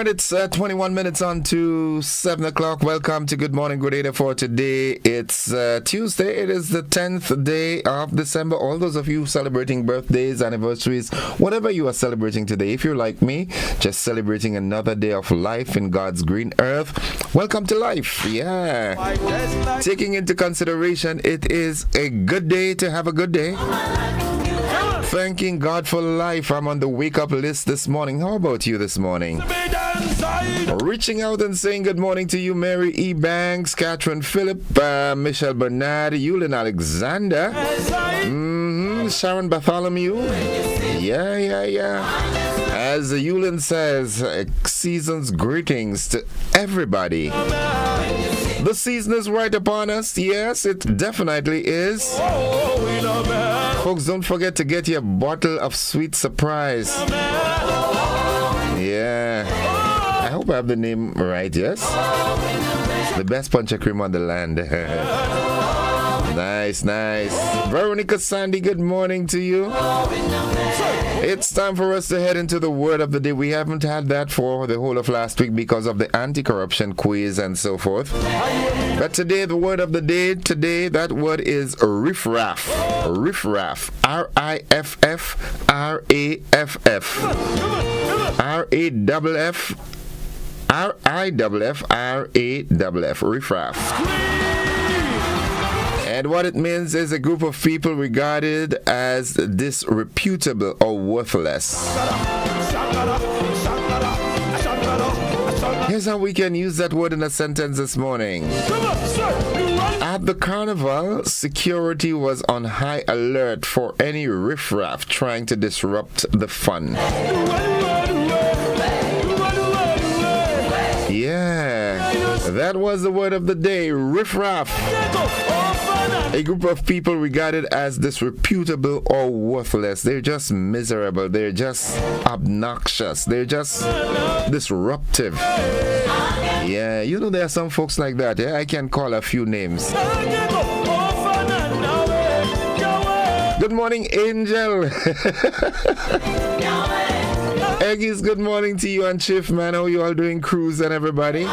right, it's 21 minutes on to 7 o'clock. Welcome to Good Morning Grenada for today. It's Tuesday. It is the 10th day of December. All those of you celebrating birthdays, anniversaries, whatever you are celebrating today, if you're like me, just celebrating another day of life in God's green earth, welcome to life. Yeah. Taking into consideration, it is a good day to have a good day. Thanking God for life. I'm on the wake-up list this morning. How about you this morning? Reaching out and saying good morning to you, Mary E. Banks, Catherine Phillip, Michelle Bernard, Yulin Alexander, Sharon Bartholomew. Yeah. As Yulin says, season's greetings to everybody. The season is right upon us. Yes, it definitely is. Folks, don't forget to get your bottle of sweet surprise. Yeah. I hope I have the name right, yes? The best punch cream on the land. Nice. Veronica Sandy, good morning to you. It's time for us to head into the word of the day. We haven't had that for the whole of last week because of the anti-corruption quiz and so forth. But today, the word of the day, that word is riffraff. Riffraff. R-I-F-F-R-A-F-F. R-A-F-F. R-I-F-F-R-A-F-F. Riffraff. And what it means is a group of people regarded as disreputable or worthless. Here's how we can use that word in a sentence this morning. At the carnival, security was on high alert for any riffraff trying to disrupt the fun. Yeah, that was the word of the day, riffraff. A group of people regarded as disreputable or worthless. They're just miserable. They're just obnoxious. They're just disruptive. Yeah, you know there are some folks like that. Yeah, I can call a few names. Good morning, Angel. Eggies, good morning to you and Chief, man. How you all doing, Cruz and everybody?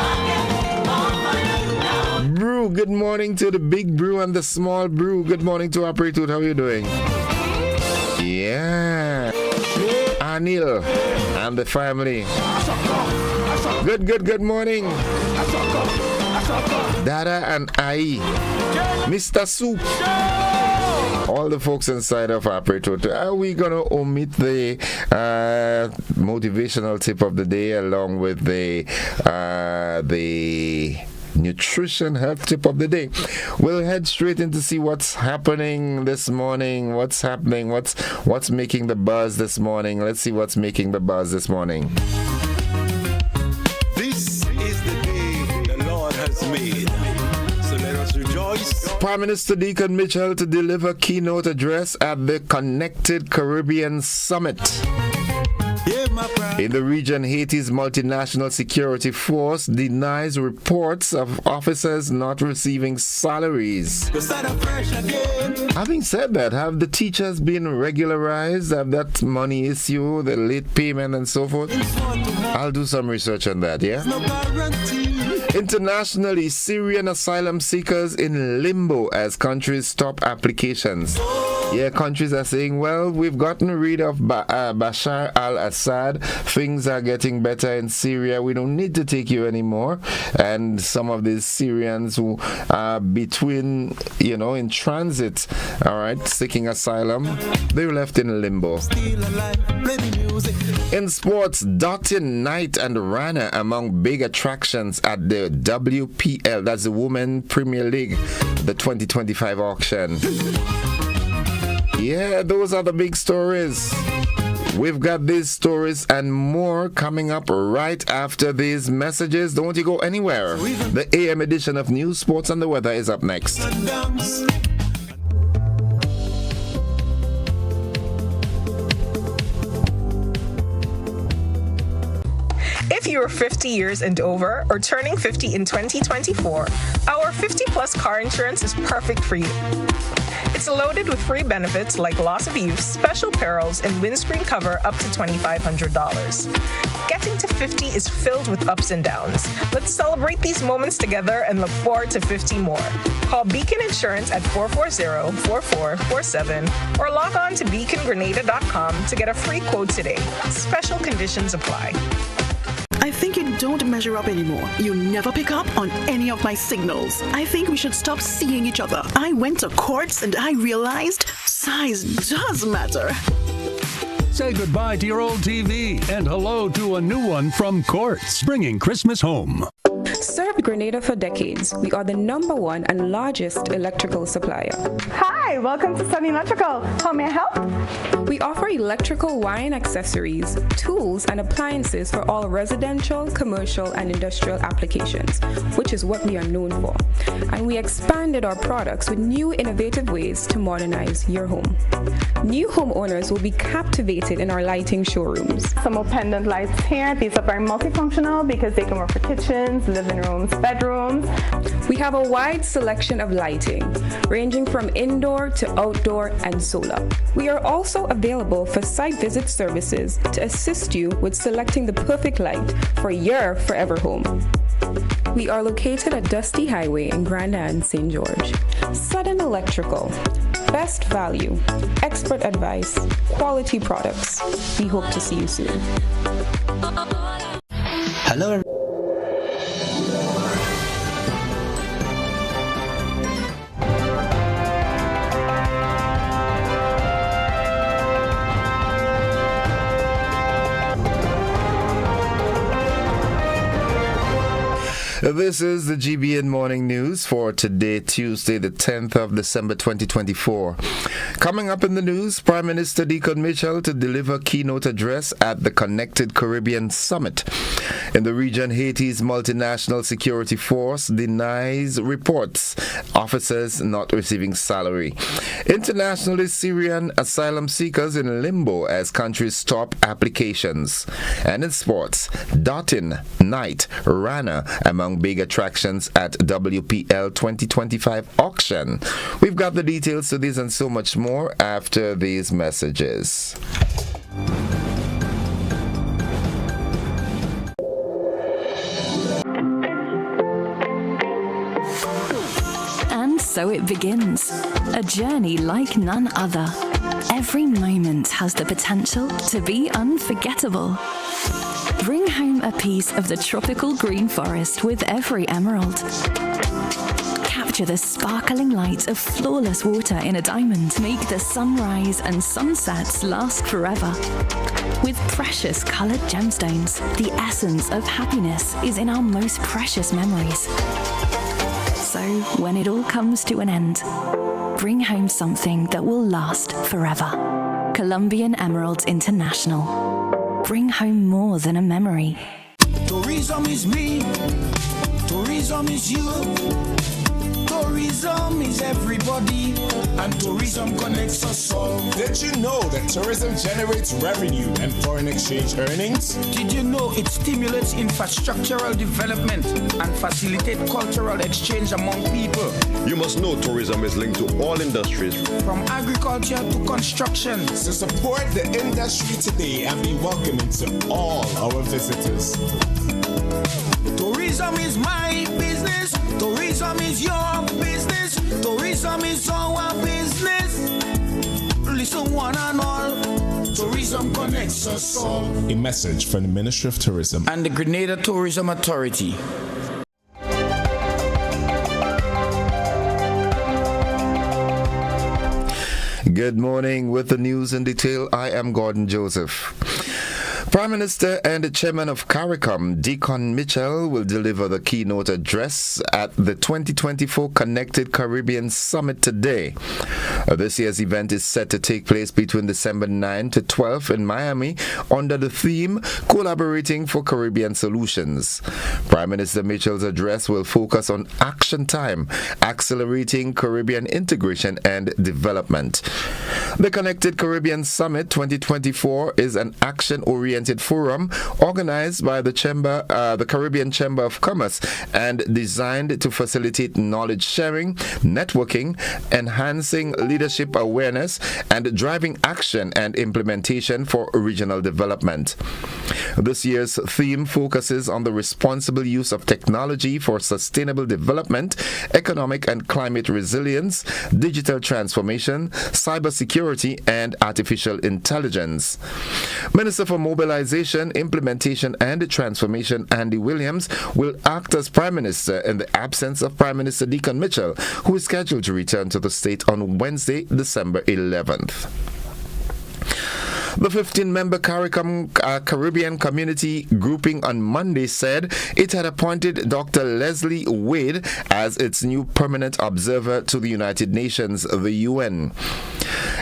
Brew, good morning to the big brew and the small brew. Good morning to Operator. How are you doing? Yeah. Anil and the family. Good morning. Dada and Ai. Mr. Soup. All the folks inside of Operator. Are we going to omit the motivational tip of the day along with the nutrition health tip of the day? We'll head straight in to see what's happening this morning. What's happening? What's making the buzz this morning? Let's see what's making the buzz this morning. This is the day the Lord has made. So let us rejoice. Prime Minister Deacon Mitchell to deliver keynote address at the Connected Caribbean Summit. In the region, Haiti's multinational security force denies reports of officers not receiving salaries. Having said that, have the teachers been regularized? Have that money issue, the late payment and so forth? I'll do some research on that, yeah? Internationally, Syrian asylum seekers in limbo as countries stop applications. Yeah, countries are saying, well, we've gotten rid of Bashar al-Assad. Things are getting better in Syria. We don't need to take you anymore. And some of these Syrians who are between, in transit, all right, seeking asylum, they're left in limbo. In sports, Dottin, Knight, and Rana among big attractions at the WPL, that's the Women Premier League, the 2025 auction. Yeah, those are the big stories. We've got these stories and more coming up right after these messages. Don't you go anywhere. The AM edition of News, Sports, and the Weather is up next. If you're over 50 years and over or turning 50 in 2024, our 50 plus car insurance is perfect for you. It's loaded with free benefits like loss of use, special perils, and windscreen cover up to $2,500. Getting to 50 is filled with ups and downs. Let's celebrate these moments together and look forward to 50 more. Call Beacon Insurance at 440-4447 or log on to beacongrenada.com to get a free quote today. Special conditions apply. I think you don't measure up anymore. You never pick up on any of my signals. I think we should stop seeing each other. I went to Courts and I realized size does matter. Say goodbye to your old TV and hello to a new one from Courts, bringing Christmas home. Served Grenada for decades, we are the #1 and largest electrical supplier. Hi, welcome to Sunny Electrical. How may I help? We offer electrical wire accessories, tools, and appliances for all residential, commercial, and industrial applications, which is what we are known for. And we expanded our products with new innovative ways to modernize your home. New homeowners will be captivated in our lighting showrooms. Some more pendant lights here. These are very multifunctional because they can work for kitchens, living rooms, bedrooms. We have a wide selection of lighting, ranging from indoor to outdoor and solar. We are also available for site visit services to assist you with selecting the perfect light for your forever home. We are located at Dusty Highway in Grenada and St. George. Sudden Electrical. Best value, expert advice, quality products. We hope to see you soon. Hello. This is the GBN Morning News for today, Tuesday, the 10th of December 2024. Coming up in the news, Prime Minister Deacon Mitchell to deliver keynote address at the Connected Caribbean Summit. In the region, Haiti's multinational security force denies reports officers not receiving salary. Internationally, Syrian asylum seekers in limbo as countries stop applications. And in sports, Dottin, Night, Rana among big attractions at WPL 2025 auction. We've got the details to this and so much more after these messages. And so it begins, a journey like none other. Every moment has the potential to be unforgettable. Bring home a piece of the tropical green forest with every emerald. Capture the sparkling light of flawless water in a diamond. Make the sunrise and sunsets last forever. With precious colored gemstones, the essence of happiness is in our most precious memories. So, when it all comes to an end, bring home something that will last forever. Colombian Emeralds International. Bring home more than a memory. Tourism is me. Tourism is you. Tourism is everybody, and tourism connects us all. Did you know that tourism generates revenue and foreign exchange earnings? Did you know it stimulates infrastructural development and facilitate cultural exchange among people? You must know tourism is linked to all industries, from agriculture to construction. So support the industry today and be welcoming to all our visitors. Tourism is my business. Tourism is your business. Tourism is our business. Listen, one and all. Tourism connects us all. A message from the Ministry of Tourism and the Grenada Tourism Authority. Good morning. With the news in detail, I am Gordon Joseph. Prime Minister and the Chairman of CARICOM, Deacon Mitchell, will deliver the keynote address at the 2024 Connected Caribbean Summit today. This year's event is set to take place between December 9 to 12 in Miami under the theme Collaborating for Caribbean Solutions. Prime Minister Mitchell's address will focus on action time, accelerating Caribbean integration and development. The Connected Caribbean Summit 2024 is an action-oriented oriented forum organized by the Caribbean Chamber of Commerce and designed to facilitate knowledge sharing, networking, enhancing leadership awareness, and driving action and implementation for regional development. This year's theme focuses on the responsible use of technology for sustainable development, economic and climate resilience, digital transformation, cybersecurity, and artificial intelligence. Minister for Mobilization, Implementation and Transformation Andy Williams will act as Prime Minister in the absence of Prime Minister Deacon Mitchell, who is scheduled to return to the state on Wednesday, December 11th. The 15-member Caribbean Community Grouping on Monday said it had appointed Dr. Leslie Wade as its new permanent observer to the United Nations, the UN.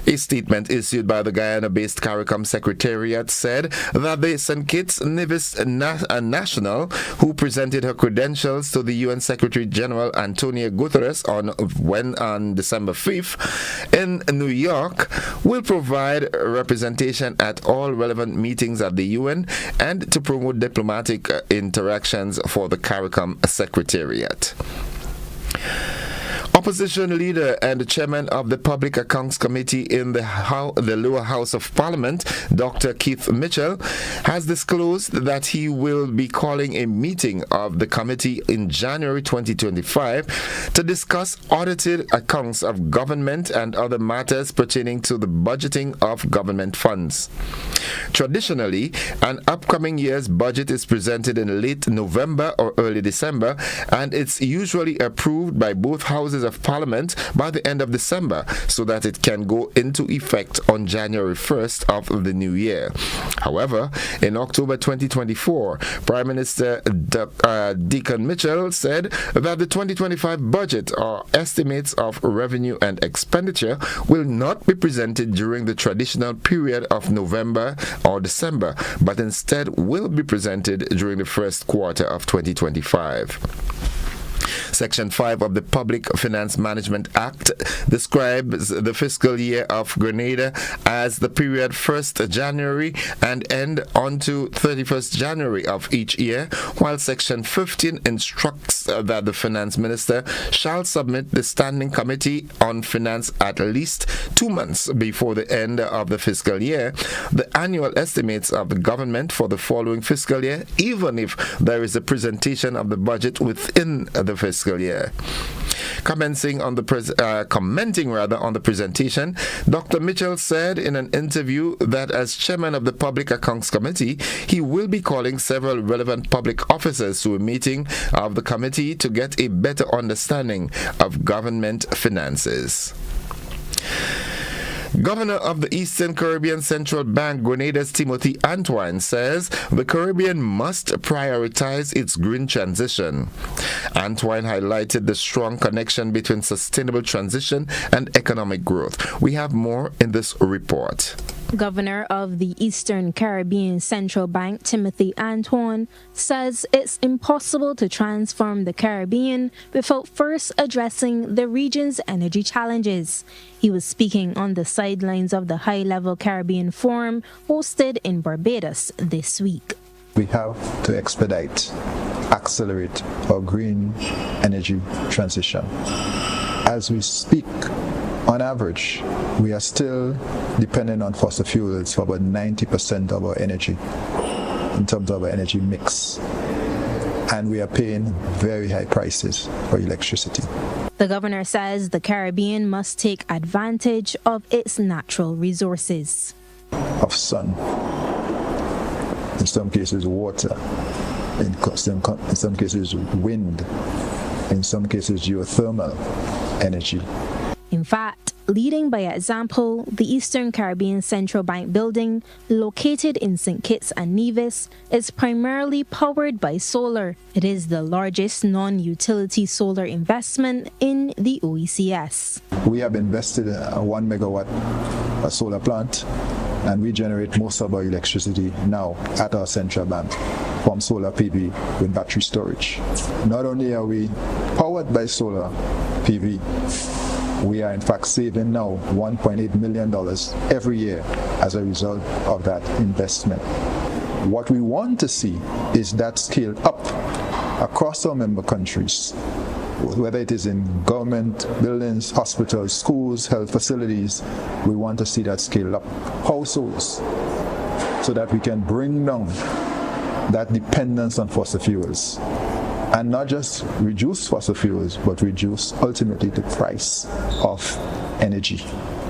A statement issued by the Guyana-based CARICOM Secretariat said that the St. Kitts Nevis national, who presented her credentials to the UN Secretary General Antonio Guterres on December 5th in New York, will provide representation at all relevant meetings at the UN and to promote diplomatic interactions for the CARICOM Secretariat. Opposition leader and chairman of the Public Accounts Committee in the lower house of Parliament, Dr. Keith Mitchell, has disclosed that he will be calling a meeting of the committee in January 2025 to discuss audited accounts of government and other matters pertaining to the budgeting of government funds. Traditionally, an upcoming year's budget is presented in late November or early December, and it's usually approved by both houses of Parliament by the end of December so that it can go into effect on January 1st of the new year. However, in October 2024, Prime Minister Deacon Mitchell said that the 2025 budget or estimates of revenue and expenditure will not be presented during the traditional period of November or December, but instead will be presented during the first quarter of 2025. Section 5 of the Public Finance Management Act describes the fiscal year of Grenada as the period 1st January and end on to 31st January of each year, while Section 15 instructs that the Finance Minister shall submit the Standing Committee on Finance at least 2 months before the end of the fiscal year the annual estimates of the government for the following fiscal year, even if there is a presentation of the budget within the fiscal year. Commenting on the presentation, Dr. Mitchell said in an interview that as chairman of the Public Accounts Committee, he will be calling several relevant public officers to a meeting of the committee to get a better understanding of government finances. Governor of the Eastern Caribbean Central Bank, Grenada's Timothy Antoine, says the Caribbean must prioritize its green transition. Antoine highlighted the strong connection between sustainable transition and economic growth. We have more in this report. Governor of the Eastern Caribbean Central Bank, Timothy Antoine, says it's impossible to transform the Caribbean without first addressing the region's energy challenges. He was speaking on the sidelines of the high-level Caribbean Forum hosted in Barbados this week. We have to accelerate our green energy transition. As we speak, on average, we are still dependent on fossil fuels for about 90% of our energy in terms of our energy mix. And we are paying very high prices for electricity. The governor says the Caribbean must take advantage of its natural resources. Of sun, in some cases water, in some cases wind, in some cases geothermal energy. In fact, leading by example, the Eastern Caribbean Central Bank building, located in St. Kitts and Nevis, is primarily powered by solar. It is the largest non-utility solar investment in the OECS. We have invested in a 1 megawatt solar plant, and we generate most of our electricity now at our central bank from solar PV with battery storage. Not only are we powered by solar PV, we are in fact saving now $1.8 million every year as a result of that investment. What we want to see is that scaled up across our member countries, whether it is in government buildings, hospitals, schools, health facilities. We want to see that scale up. Households, so that we can bring down that dependence on fossil fuels. And not just reduce fossil fuels, but reduce ultimately the price of energy,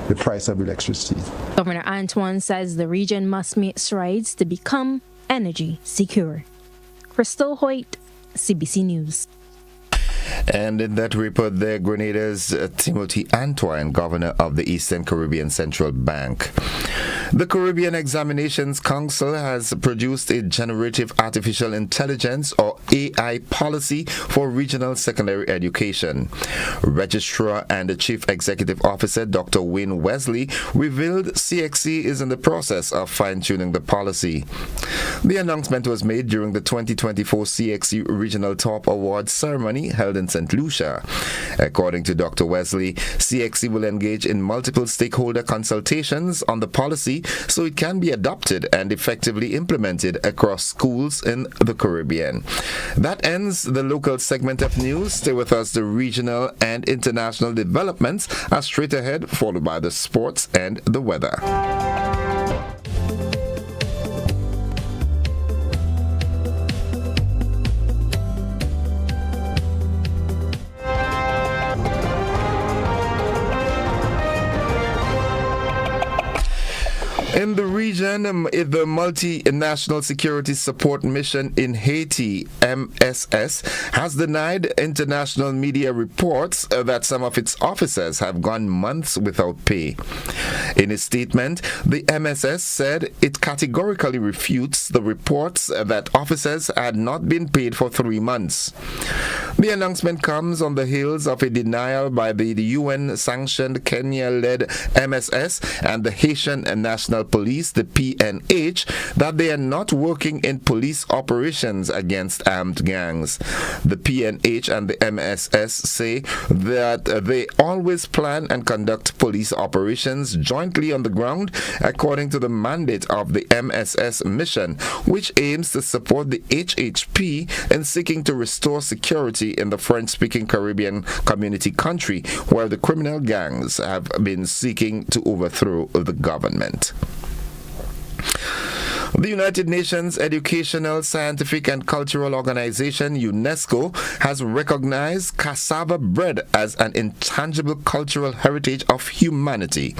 the price of electricity. Governor Antoine says the region must make strides to become energy secure. Crystal Hoyt, CBC News. And in that report there, Grenada's Timothy Antoine, Governor of the Eastern Caribbean Central Bank. The Caribbean Examinations Council has produced a generative artificial intelligence or AI policy for regional secondary education. Registrar and the Chief Executive Officer Dr. Wayne Wesley revealed CXC is in the process of fine-tuning the policy. The announcement was made during the 2024 CXC Regional Top Awards ceremony held in St. Lucia. According to Dr. Wesley, CXC will engage in multiple stakeholder consultations on the policy so it can be adopted and effectively implemented across schools in the Caribbean. That ends the local segment of news. Stay with us. The regional and international developments are straight ahead, followed by the sports and the weather. In the region, the Multinational Security Support Mission in Haiti, MSS, has denied international media reports that some of its officers have gone months without pay. In a statement, the MSS said it categorically refutes the reports that officers had not been paid for 3 months. The announcement comes on the heels of a denial by the UN-sanctioned Kenya-led MSS and the Haitian National Police, the PNH, that they are not working in police operations against armed gangs. The PNH and the MSS say that they always plan and conduct police operations jointly on the ground according to the mandate of the MSS mission, which aims to support the HHP in seeking to restore security in the French-speaking Caribbean community country where the criminal gangs have been seeking to overthrow the government. The United Nations Educational, Scientific and Cultural Organization, UNESCO, has recognized cassava bread as an intangible cultural heritage of humanity.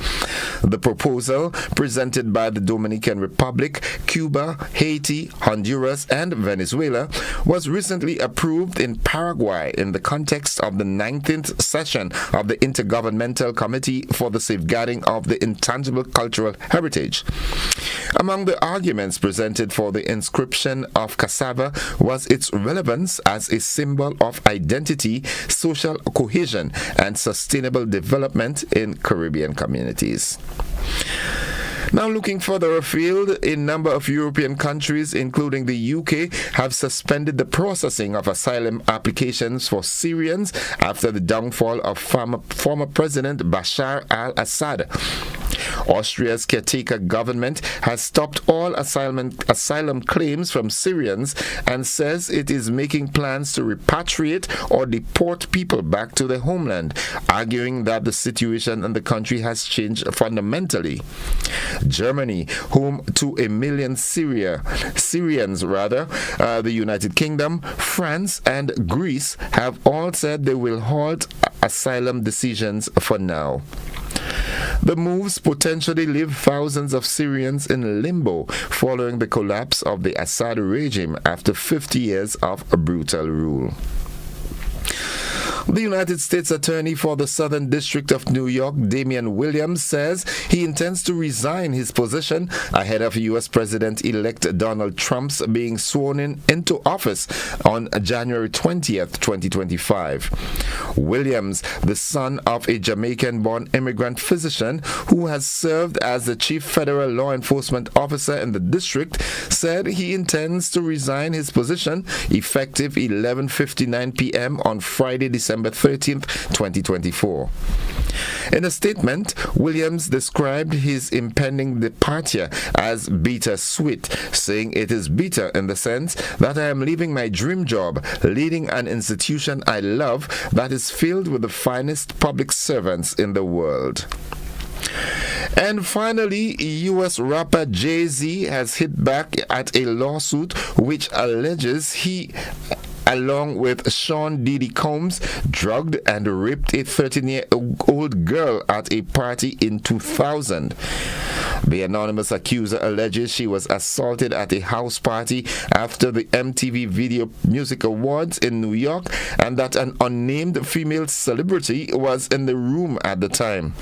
The proposal, presented by the Dominican Republic, Cuba, Haiti, Honduras and Venezuela, was recently approved in Paraguay in the context of the 19th session of the Intergovernmental Committee for the Safeguarding of the Intangible Cultural Heritage. Among the arguments presented for the inscription of cassava was its relevance as a symbol of identity, social cohesion, and sustainable development in Caribbean communities. Now, looking further afield, a number of European countries, including the UK, have suspended the processing of asylum applications for Syrians after the downfall of former President Bashar al-Assad. Austria's caretaker government has stopped all asylum claims from Syrians and says it is making plans to repatriate or deport people back to their homeland, arguing that the situation in the country has changed fundamentally. Germany, home to 1 million Syrians, the United Kingdom, France, and Greece have all said they will halt asylum decisions for now. The moves potentially leave thousands of Syrians in limbo following the collapse of the Assad regime after 50 years of brutal rule. The United States Attorney for the Southern District of New York, Damian Williams, says he intends to resign his position ahead of U.S. President-elect Donald Trump's being sworn into office on January 20th, 2025. Williams, the son of a Jamaican-born immigrant physician who has served as the chief federal law enforcement officer in the district, said he intends to resign his position effective 11:59 p.m. on Friday, December 13th, 2024. In a statement, Williams described his impending departure as bittersweet, saying it is bitter in the sense that I am leaving my dream job, leading an institution I love that is filled with the finest public servants in the world. And finally, U.S. rapper Jay-Z has hit back at a lawsuit which alleges he, along with Sean Diddy Combs, drugged and raped a 13-year-old girl at a party in 2000. The anonymous accuser alleges she was assaulted at a house party after the MTV Video Music Awards in New York, and that an unnamed female celebrity was in the room at the time.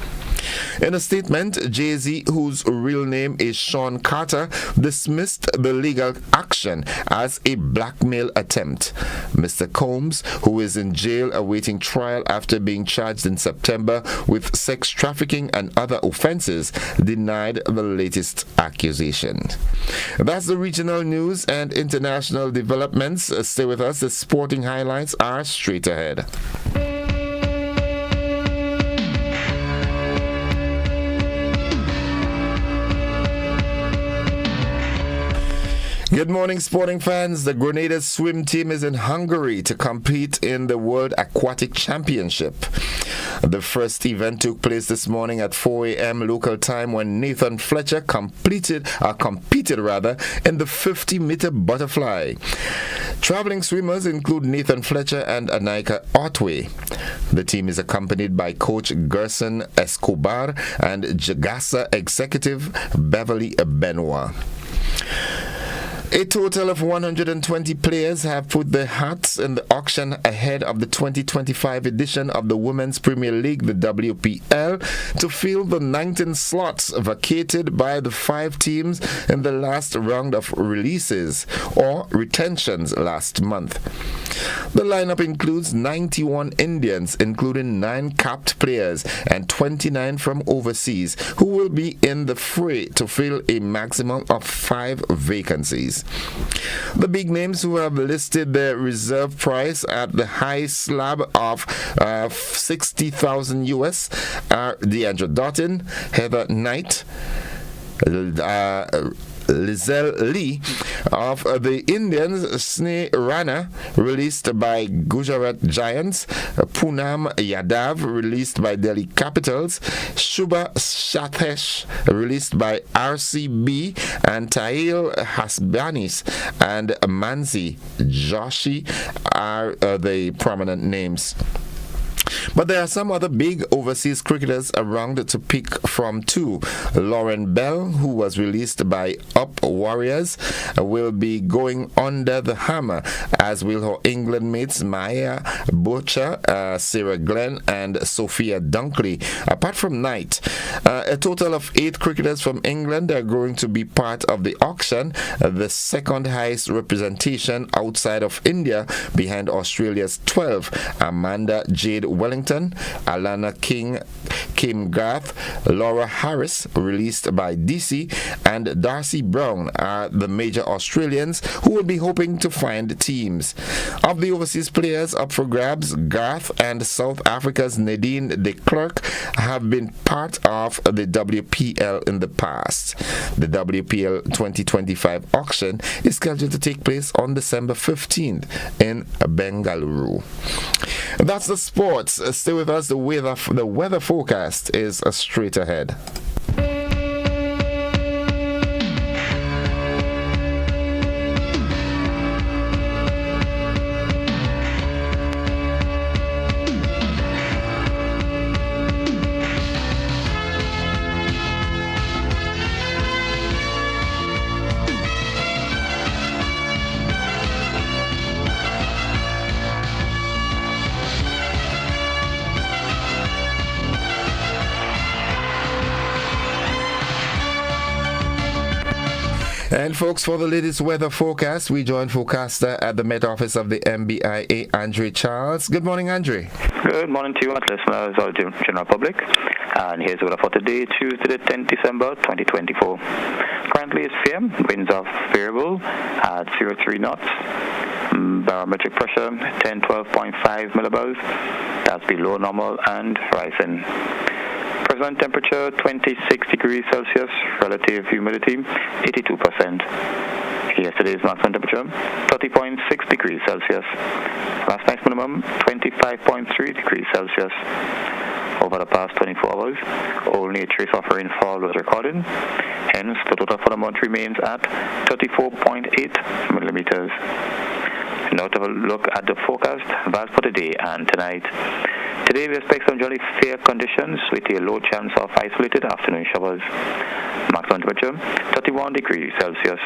In a statement, Jay-Z, whose real name is Sean Carter, dismissed the legal action as a blackmail attempt. Mr. Combs, who is in jail awaiting trial after being charged in September with sex trafficking and other offenses, denied the latest accusation. That's the regional news and international developments. Stay with us. The sporting highlights are straight ahead. Good morning, sporting fans. The Grenada swim team is in Hungary to compete in the World Aquatic Championship. The first event took place this morning at 4 a.m. local time when Nathan Fletcher competed in the 50-meter butterfly. Traveling swimmers include Nathan Fletcher and Anika Otway. The team is accompanied by coach Gerson Escobar and Jagasa executive Beverly Benoit. A total of 120 players have put their hats in the auction ahead of the 2025 edition of the Women's Premier League, the WPL, to fill the 19 slots vacated by the 5 teams in the last round of releases or retentions last month. The lineup includes 91 Indians, including 9 capped players and 29 from overseas, who will be in the fray to fill a maximum of 5 vacancies. The big names who have listed their reserve price at the high slab of $60,000 US are Deandra Doughton, Heather Knight, Lizelle Lee of the Indians, Sneh Rana, released by Gujarat Giants, Poonam Yadav, released by Delhi Capitals, Shubha Sathesh, released by RCB, and Tahil Hasbanis and Mansi Joshi are the prominent names. But there are some other big overseas cricketers around to pick from too. Lauren Bell, who was released by Up Warriors, will be going under the hammer, as will her England mates Maya Butcher, Sarah Glenn, and Sophia Dunkley. Apart from Knight, a total of 8 cricketers from England are going to be part of the auction, the second highest representation outside of India, behind Australia's 12. Amanda Jade Wellington, Alana King, Kim Garth, Laura Harris, released by DC, and Darcy Brown are the major Australians who will be hoping to find teams. Of the overseas players up for grabs, Garth and South Africa's Nadine de Klerk have been part of the WPL in the past. The WPL 2025 auction is scheduled to take place on December 15th in Bengaluru. That's the sports. Stay with us. The weather forecast is straight ahead. And folks, for the latest weather forecast, we join forecaster at the Met Office of the MBIA, Andre Charles. Good morning, Andre. Good morning to you, listeners of the general public. And here's the weather for today, Tuesday, the 10th December, 2024. Currently it's fair. Winds are variable at 0.3 knots. Barometric pressure 1012.5 millibars. That's below normal and rising. Present temperature 26 degrees Celsius. Relative humidity 82%. Yesterday's maximum temperature 30.6 degrees Celsius. Last night's minimum 25.3 degrees Celsius. Over the past 24 hours, only a trace of rainfall was recorded. Hence, the total for the month remains at 34.8 millimeters. Now to have a look at the forecast value for today and tonight. Today we expect some generally fair conditions with a low chance of isolated afternoon showers. Maximum temperature 31 degrees Celsius.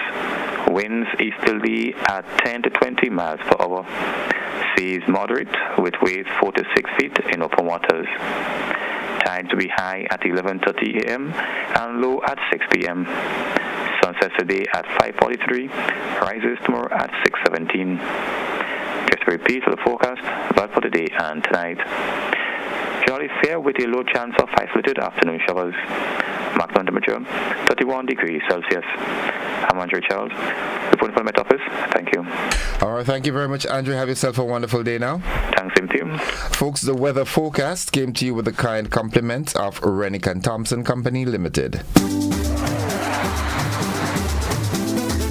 Winds easterly at 10 to 20 miles per hour. Seas moderate with waves 4 to 6 feet in open waters. Tide to be high at 11:30 a.m. and low at 6 p.m. Sunset today at 5:43, rises tomorrow at 6:17. Just to repeat for the forecast, but for today and tonight. Generally fair with a low chance of isolated afternoon showers. Maximum temperature 31 degrees Celsius. I'm Andrew Charles, reporting from the Met Office. Thank you. All right, thank you very much, Andrew. Have yourself a wonderful day now. Thanks, same to you. Folks, the weather forecast came to you with the kind compliment of Rennick and Thompson Company Limited.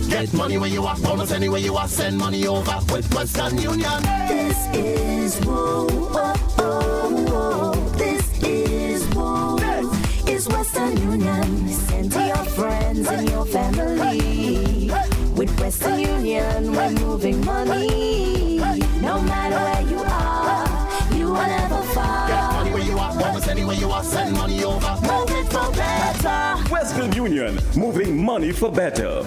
Get money where you are, bonus anywhere you are, send money over with Western Union. This is Woo, oh, oh, oh. This is Woo. It's Western Union. Send to your friends and your family. With Western Union, we're moving money. No matter where you are, you will never fall. Get money where you are, bonus anywhere you are, send money over. Move it for better. Western Union, moving money for better.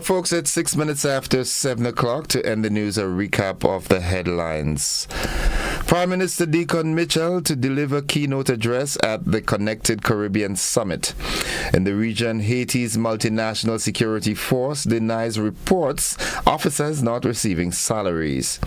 Folks, it's 6 minutes after 7 o'clock. To end the news, a recap of the headlines. Prime Minister Deacon Mitchell to deliver keynote address at the Connected Caribbean Summit. In the region, Haiti's multinational security force denies reports officers not receiving salaries.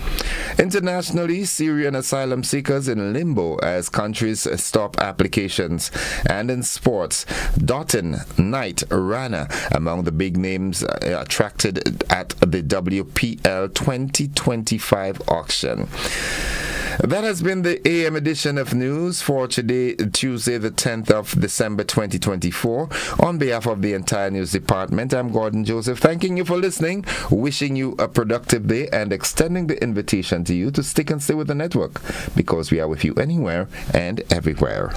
Internationally, Syrian asylum seekers in limbo as countries stop applications. And in sports, Doughton, Knight, Rana among the big names attracted at the WPL 2025 auction. That has been the AM edition of news for today, Tuesday, the 10th of December 2024. On behalf of the entire news department, I'm Gordon Joseph, thanking you for listening, wishing you a productive day, and extending the invitation to you to stick and stay with the network, because we are with you anywhere and everywhere.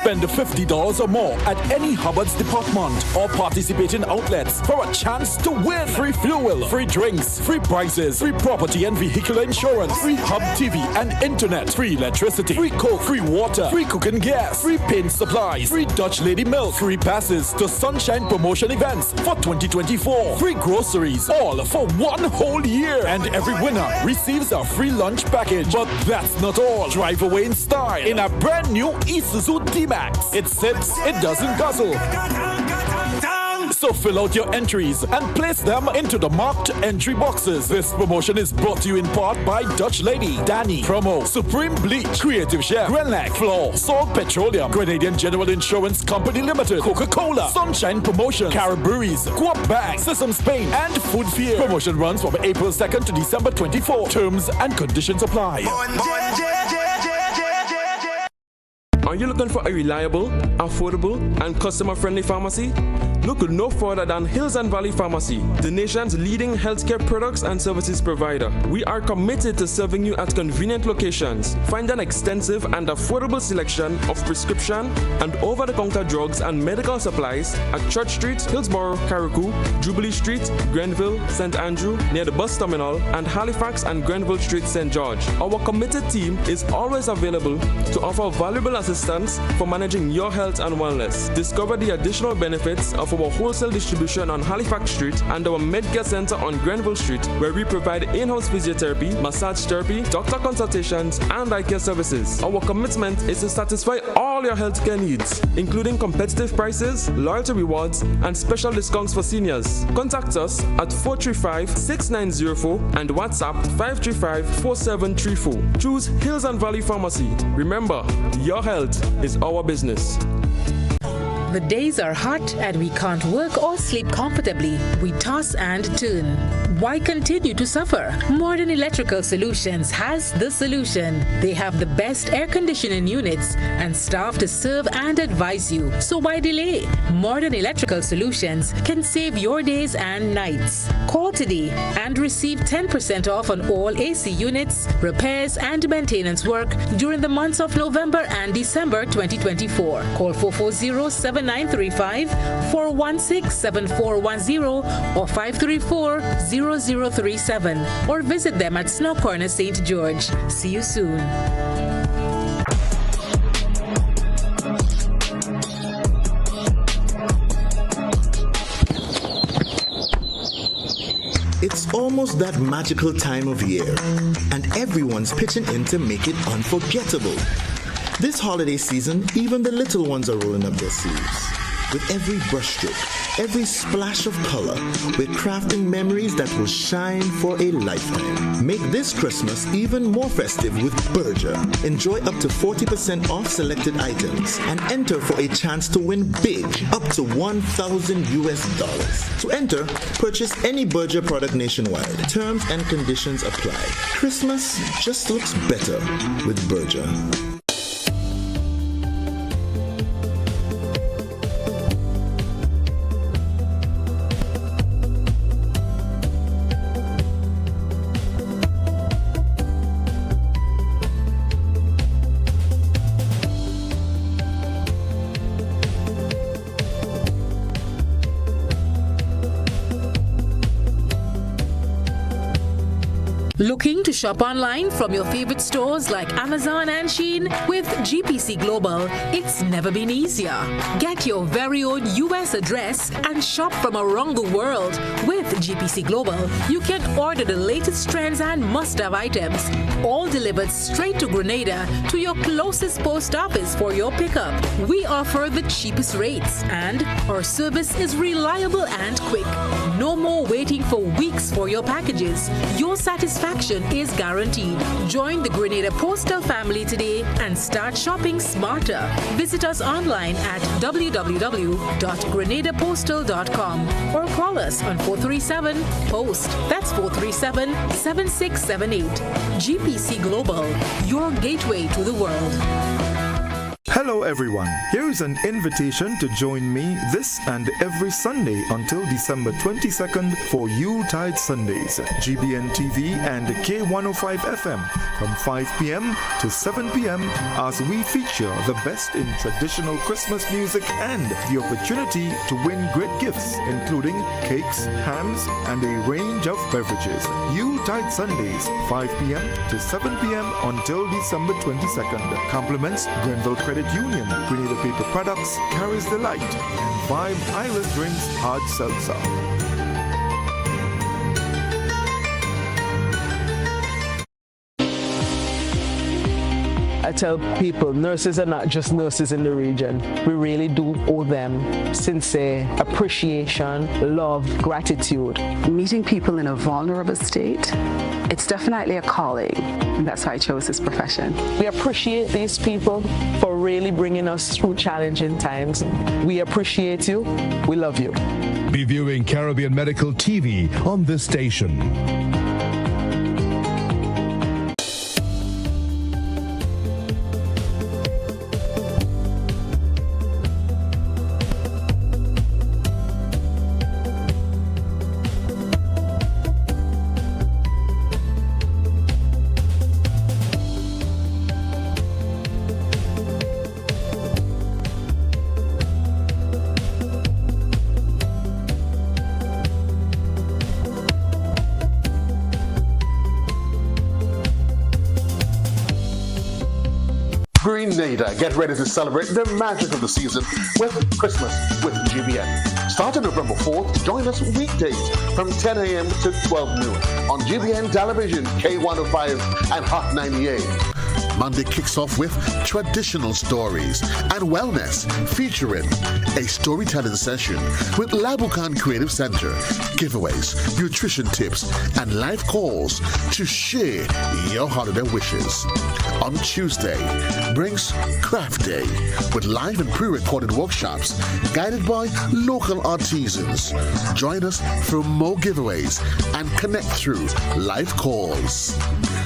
Spend $50 or more at any Hubbard's department or participating outlets for a chance to win free fuel, free drinks, free prizes, free property and vehicular insurance, free Hub TV and internet, free electricity, free coke, free water, free cooking gas, free paint supplies, free Dutch Lady milk, free passes to Sunshine promotion events for 2024, free groceries, all for one whole year. And every winner receives a free lunch package. But that's not all. Drive away in style in a brand new Isuzu D-Max. It sits, it doesn't guzzle. So fill out your entries and place them into the marked entry boxes. This promotion is brought to you in part by Dutch Lady, Danny, Promo, Supreme Bleach, Creative Chef, Grenlac, Floor, Salt Petroleum, Grenadian General Insurance Company Limited, Coca-Cola, Sunshine Promotion, Caribberies, Guap Bag, Sesame Spain, and Food Fear. Promotion runs from April 2nd to December 24. Terms and conditions apply. Are you looking for a reliable, affordable, and customer-friendly pharmacy? Look no further than Hills and Valley Pharmacy, the nation's leading healthcare products and services provider. We are committed to serving you at convenient locations. Find an extensive and affordable selection of prescription and over-the-counter drugs and medical supplies at Church Street, Hillsborough, Carriacou, Jubilee Street, Grenville, St. Andrew, near the bus terminal, and Halifax and Grenville Street, St. George. Our committed team is always available to offer valuable assistance for managing your health and wellness. Discover the additional benefits of our wholesale distribution on Halifax Street and our Medcare Center on Grenville Street, where we provide in-house physiotherapy, massage therapy, doctor consultations, and eye care services. Our commitment is to satisfy all your healthcare needs, including competitive prices, loyalty rewards, and special discounts for seniors. Contact us at 435-6904 and WhatsApp 535-4734. Choose Hills and Valley Pharmacy. Remember, your health is our business. The days are hot and we can't work or sleep comfortably. We toss and turn. Why continue to suffer? Modern Electrical Solutions has the solution. They have the best air conditioning units and staff to serve and advise you. So why delay? Modern Electrical Solutions can save your days and nights. Call today and receive 10% off on all AC units, repairs and maintenance work during the months of November and December 2024. Call 440-7935, 416-7410 or 534-0037 or visit them at Snow Corner, St. George. See you soon. It's almost that magical time of year, and everyone's pitching in to make it unforgettable. This holiday season, even the little ones are rolling up their sleeves. With every brushstroke, every splash of color, we're crafting memories that will shine for a lifetime. Make this Christmas even more festive with Berger. Enjoy up to 40% off selected items and enter for a chance to win big, up to $1,000. To enter, purchase any Berger product nationwide. Terms and conditions apply. Christmas just looks better with Berger. Looking to shop online from your favorite stores like Amazon and Shein? With GPC Global, it's never been easier. Get your very own US address and shop from around the world. With GPC Global, you can order the latest trends and must-have items, all delivered straight to Grenada to your closest post office for your pickup. We offer the cheapest rates and our service is reliable and quick. No more waiting for weeks for your packages. Your satisfaction is guaranteed. Join the Grenada Postal family today and start shopping smarter. Visit us online at www.grenadapostal.com or call us on 437-POST. That's 437-7678. GPC Global, your gateway to the world. Hello everyone, here is an invitation to join me this and every Sunday until December 22nd for Yuletide Sundays, GBN TV and K105 FM from 5 p.m. to 7 p.m. as we feature the best in traditional Christmas music and the opportunity to win great gifts including cakes, hams and a range of beverages. Yuletide Sundays, 5 p.m. to 7 p.m. until December 22nd. Compliments Grenville Credit Union, Grenada Paper Products, Carries the Light, and Vibe Island Drinks Hard Seltzer. I tell people nurses are not just nurses in the region. We really do owe them sincere appreciation, love, gratitude. Meeting people in a vulnerable state, it's definitely a calling, and that's why I chose this profession. We appreciate these people for really bringing us through challenging times. We appreciate you. We love you. Be viewing Caribbean Medical TV on this station. Grenada, get ready to celebrate the magic of the season with Christmas with GBN. Starting November 4th, join us weekdays from 10 a.m. to 12 noon on GBN Television, K105 and Hot 98. Monday kicks off with traditional stories and wellness, featuring a storytelling session with Labukan Creative Center, giveaways, nutrition tips, and live calls to share your holiday wishes. On Tuesday brings Craft Day with live and pre-recorded workshops guided by local artisans. Join us for more giveaways and connect through live calls.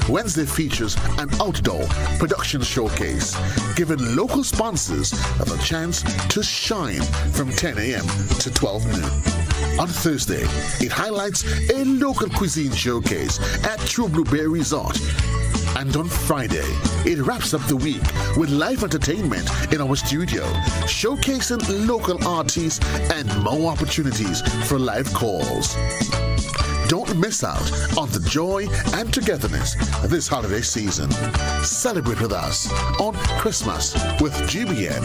Wednesday features an outdoor production showcase, giving local sponsors a chance to shine from 10 a.m. to 12 noon. On Thursday, it highlights a local cuisine showcase at True Blueberry Resort. And on Friday, it wraps up the week with live entertainment in our studio, showcasing local artists and more opportunities for live calls. Don't miss out on the joy and togetherness this holiday season. Celebrate with us on Christmas with GBN.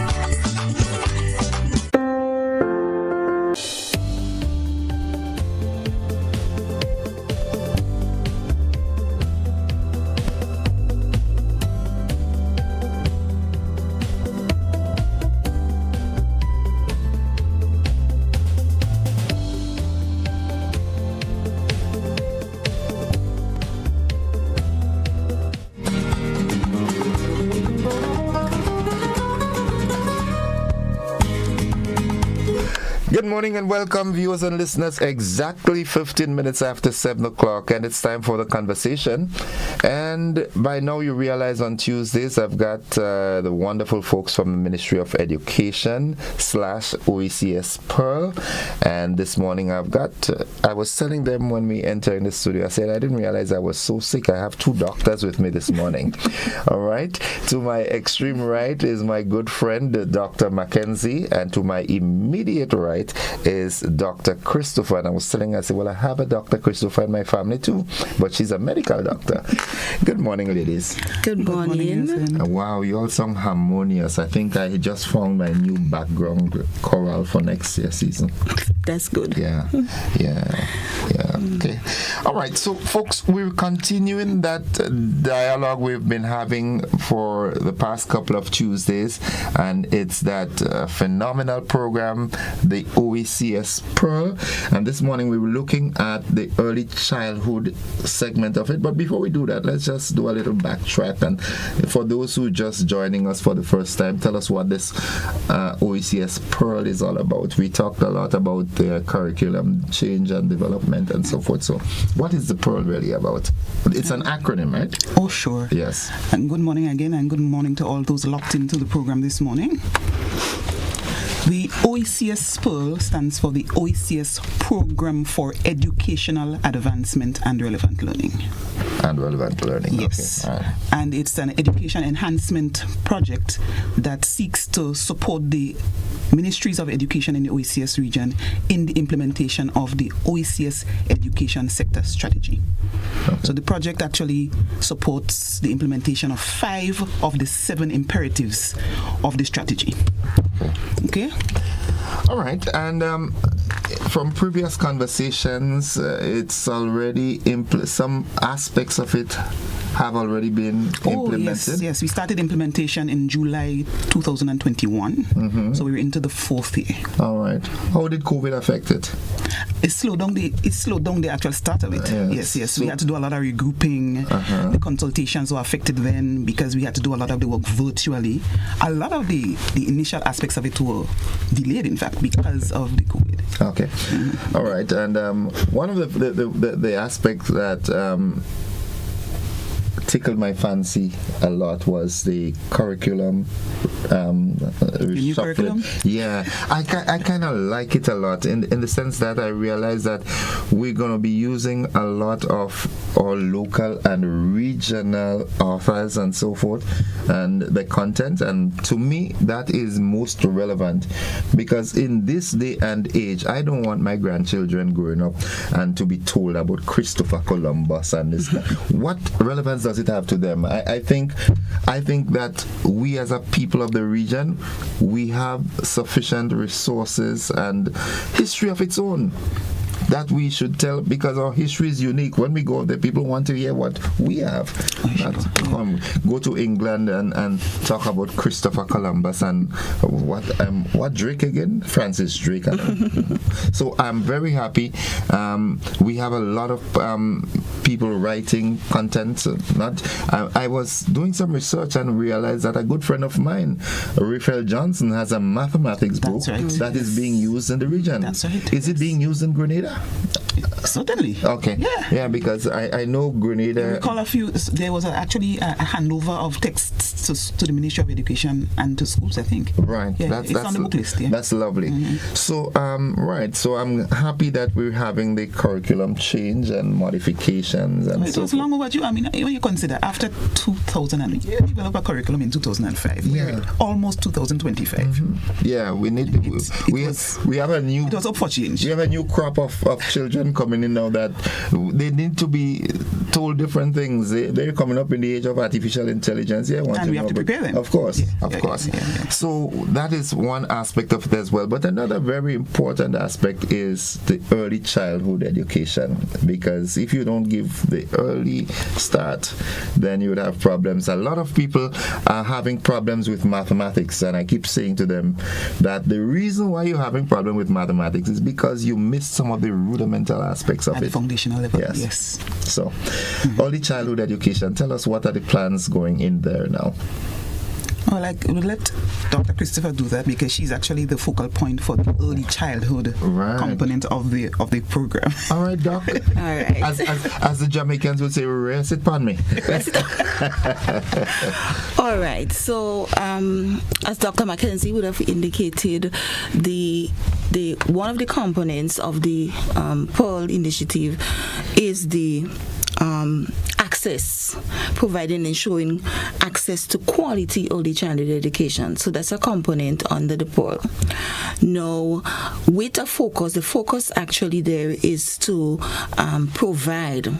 Good morning and welcome, viewers and listeners. Exactly 15 minutes after 7 o'clock, and it's time for the conversation. And by now you realize on Tuesdays I've got the wonderful folks from the Ministry of Education / OECS Pearl. And this morning I was telling them when we entered in the studio, I said I didn't realize I was so sick. I have 2 doctors with me this morning. All right. To my extreme right is my good friend, Dr. Mackenzie, and to my immediate right is Dr. Christopher. And I was telling her, I said, well, I have a Dr. Christopher in my family too, but she's a medical doctor. Good morning, ladies. Good morning. Wow, you all sound harmonious. I think I just found my new background choral for next year's season. That's good. Yeah. Okay. All right. So, folks, we're continuing that dialogue we've been having for the past couple of Tuesdays, and it's that phenomenal program, the OECS Pearl. And this morning we were looking at the early childhood segment of it. But before we do that, let's just do a little backtrack. And for those who are just joining us for the first time, tell us what this OECS Pearl is all about. We talked a lot about the curriculum change and development and so forth. So what is the Pearl really about? It's an acronym, right? Oh, sure. Yes. And good morning again, and good morning to all those locked into the program this morning. The OECS Pearl stands for the OECS Program for Educational Advancement and Relevant Learning. Yes. Okay. And it's an education enhancement project that seeks to support the Ministries of Education in the OECS region in the implementation of the OECS Education Sector Strategy. Okay. So the project actually supports the implementation of 5 of the 7 imperatives of the strategy. Okay? All right. And from previous conversations, it's already some aspects of it have already been implemented. Yes. We started implementation in July 2021. Mm-hmm. So we're into the 4th year. All right. How did COVID affect it? It slowed down the actual start of it. Yes. So we had to do a lot of regrouping. The consultations were affected then because we had to do a lot of the work virtually. A lot of the initial aspects of it were delayed, in fact, because of the COVID. Okay. Mm-hmm. All right. And one of the aspects that tickled my fancy a lot was the curriculum. New curriculum? Yeah, I kind of like it a lot in the sense that I realize that we're going to be using a lot of our local and regional authors and so forth and the content, and to me that is most relevant because in this day and age I don't want my grandchildren growing up and to be told about Christopher Columbus and this. What relevance does it have to them? I think that we as a people of the region, we have sufficient resources and history of its own that we should tell, because our history is unique. When we go there, people want to hear what we have. Go to England and talk about Christopher Columbus and what Drake again? Francis Drake. So I'm very happy. We have a lot of people writing content. I was doing some research and realized that a good friend of mine, Raphael Johnson, has a mathematics book that is being used in the region. That's right. Is it being used in Grenada? Certainly. Okay. Yeah, because I know Grenada. I recall there was actually a handover of texts to the Ministry of Education and to schools, I think. Right. Yeah, it's on the book list. Yeah. That's lovely. So, right. So I'm happy that we're having the curriculum change and modifications. And it was long overdue. I mean, when you consider after 2000, and you developed a curriculum in 2005. We're almost 2025. Yeah, we need. We have a new. It was up for change. We have a new crop of children coming in now that they need to be told different things. They're coming up in the age of artificial intelligence. And we have to prepare them. Of course. So that is one aspect of it as well. But another very important aspect is the early childhood education, because if you don't give the early start, then you would have problems. A lot of people are having problems with mathematics, and I keep saying to them that the reason why you're having problem with mathematics is because you missed some of the rudimental aspects of at it. The foundational level. Yes. So, early childhood education. Tell us, what are the plans going in there now? Well, we'll let Dr. Christopher do that, because she's actually the focal point for the early childhood component of the program. All right, Doc. All right. As the Jamaicans would say, rest it upon me. All right. So, as Dr. Mackenzie would have indicated, the one of the components of the Pearl initiative is the access, providing and showing access to quality early childhood education. So that's a component under the Pearl. Now, with a focus, the focus actually there is to provide,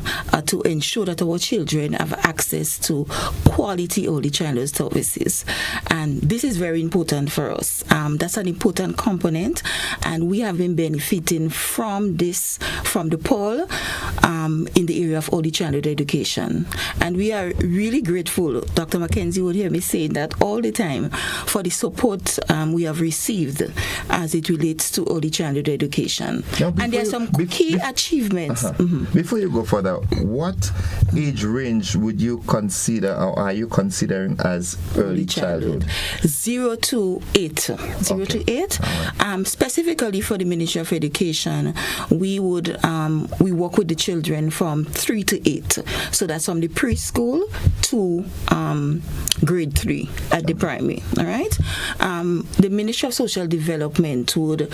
to ensure that our children have access to quality early childhood services. And this is very important for us. That's an important component, and we have been benefiting from this, from the Pearl, in the area of early childhood education. And we are really grateful. Dr. Mackenzie would hear me saying that all the time for the support we have received as it relates to early childhood education. And there are some key achievements. Before you go further, what age range would you consider, or are you considering as early childhood? 0 to 8. 0 to 8. Right. Specifically for the Ministry of Education, we would we work with the children from 3 to 8. So that's from the preschool to grade 3 at the primary. All right. The Ministry of Social Development would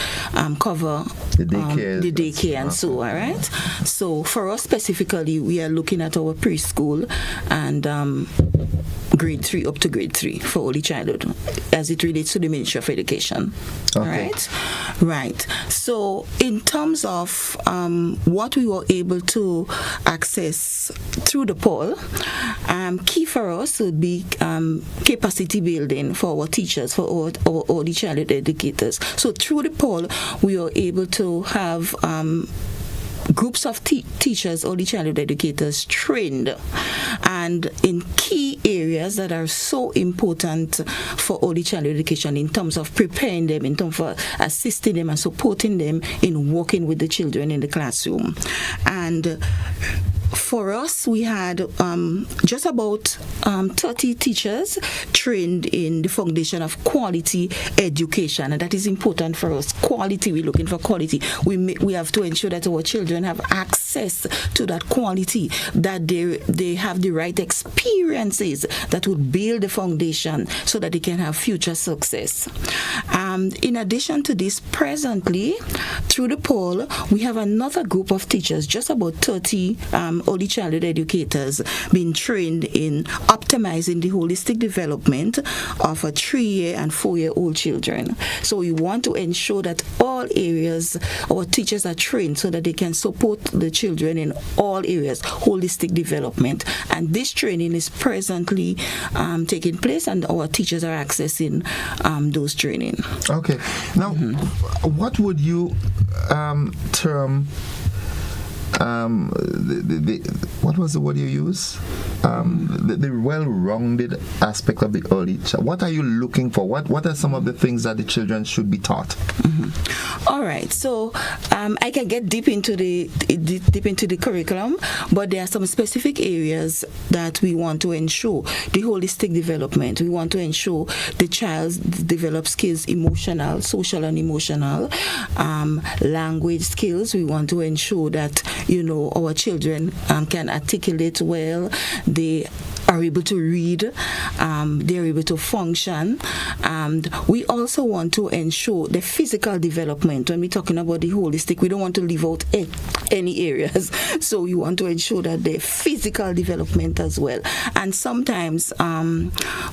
cover the daycare and so. All right. So for us specifically, we are looking at our preschool and grade 3 up to grade 3 for early childhood as it relates to the Ministry of Education. Okay. Right. So in terms of what we were able to access through the Pearl, key for us would be capacity building for our teachers, for our early childhood educators. So through the Pearl, we are able to have groups of teachers, early childhood educators trained and in key areas that are so important for early childhood education, in terms of preparing them, in terms of assisting them and supporting them in working with the children in the classroom. And for us, we had just about 30 teachers trained in the foundation of quality education, and that is important for us. Quality, we're looking for quality. We have to ensure that our children have access to that quality, that they have the right experiences that would build the foundation so that they can have future success. In addition to this, presently, through the poll, we have another group of teachers, just about 30 early childhood educators, being trained in optimizing the holistic development of a 3-year and 4-year-old children. So we want to ensure that all areas our teachers are trained so that they can support the children in all areas, holistic development. And this training is presently taking place, and our teachers are accessing those training. Okay. Now, what would you term what was the word you use? The well-rounded aspect of the early child. What are you looking for? What are some of the things that the children should be taught? All right. So I can get deep into the curriculum, but there are some specific areas that we want to ensure the holistic development. We want to ensure the child develops skills, emotional, social, and emotional, language skills. We want to ensure that our children can articulate well, they are able to read, they're able to function. And we also want to ensure the physical development. When we're talking about the holistic, we don't want to leave out any areas. So we want to ensure that the physical development as well. And sometimes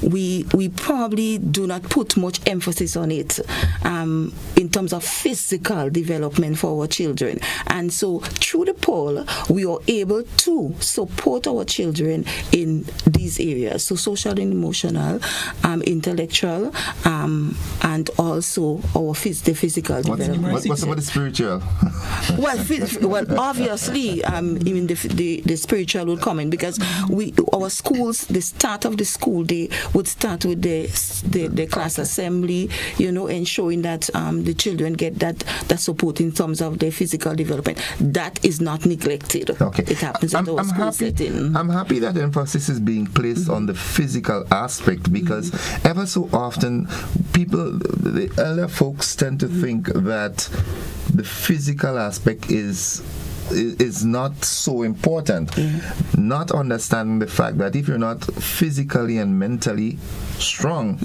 we probably do not put much emphasis on it in terms of physical development for our children. And so through the poll, we are able to support our children in these areas, so social and emotional, intellectual, and also the physical development. What's about the spiritual? well, obviously, even the spiritual will come in, because our schools, the start of the school day would start with the class assembly, ensuring that the children get that support in terms of their physical development. That is not neglected. Okay. It happens in our school setting. I'm happy that emphasis is being placed on the physical aspect, because ever so often the elder folks tend to think that the physical aspect is not so important, not understanding the fact that if you're not physically and mentally strong,